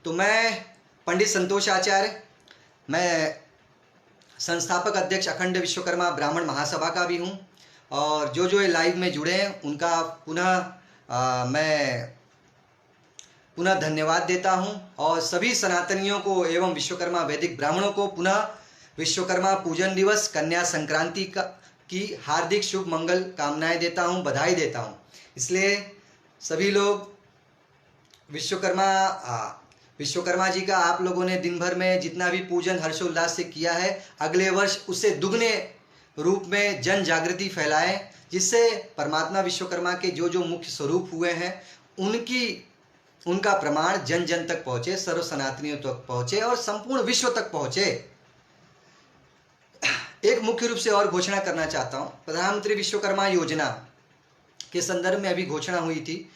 तो मैं पंडित संतोष आचार्य, मैं संस्थापक अध्यक्ष अखंड विश्वकर्मा ब्राह्मण महासभा का भी हूँ, और जो ये लाइव में जुड़े हैं उनका मैं पुनः धन्यवाद देता हूं। और सभी सनातनियों को एवं विश्वकर्मा वैदिक ब्राह्मणों को पुनः विश्वकर्मा पूजन दिवस, कन्या संक्रांति की हार्दिक शुभ मंगल कामनाएं देता हूं, बधाई देता हूं। इसलिए सभी लोग विश्वकर्मा जी का आप लोगों ने दिन भर में जितना भी पूजन हर्षोल्लास से किया है, अगले वर्ष उससे दुगने रूप में जन जागृति फैलाएं, जिससे परमात्मा विश्वकर्मा के जो मुख्य स्वरूप हुए हैं उनका प्रमाण जन जन तक पहुँचे, सर्व सनातनियों तक पहुँचे और संपूर्ण विश्व तक पहुँचे। एक मुख्य रूप से और घोषणा करना चाहता हूँ। प्रधानमंत्री विश्वकर्मा योजना के संदर्भ में अभी घोषणा हुई थी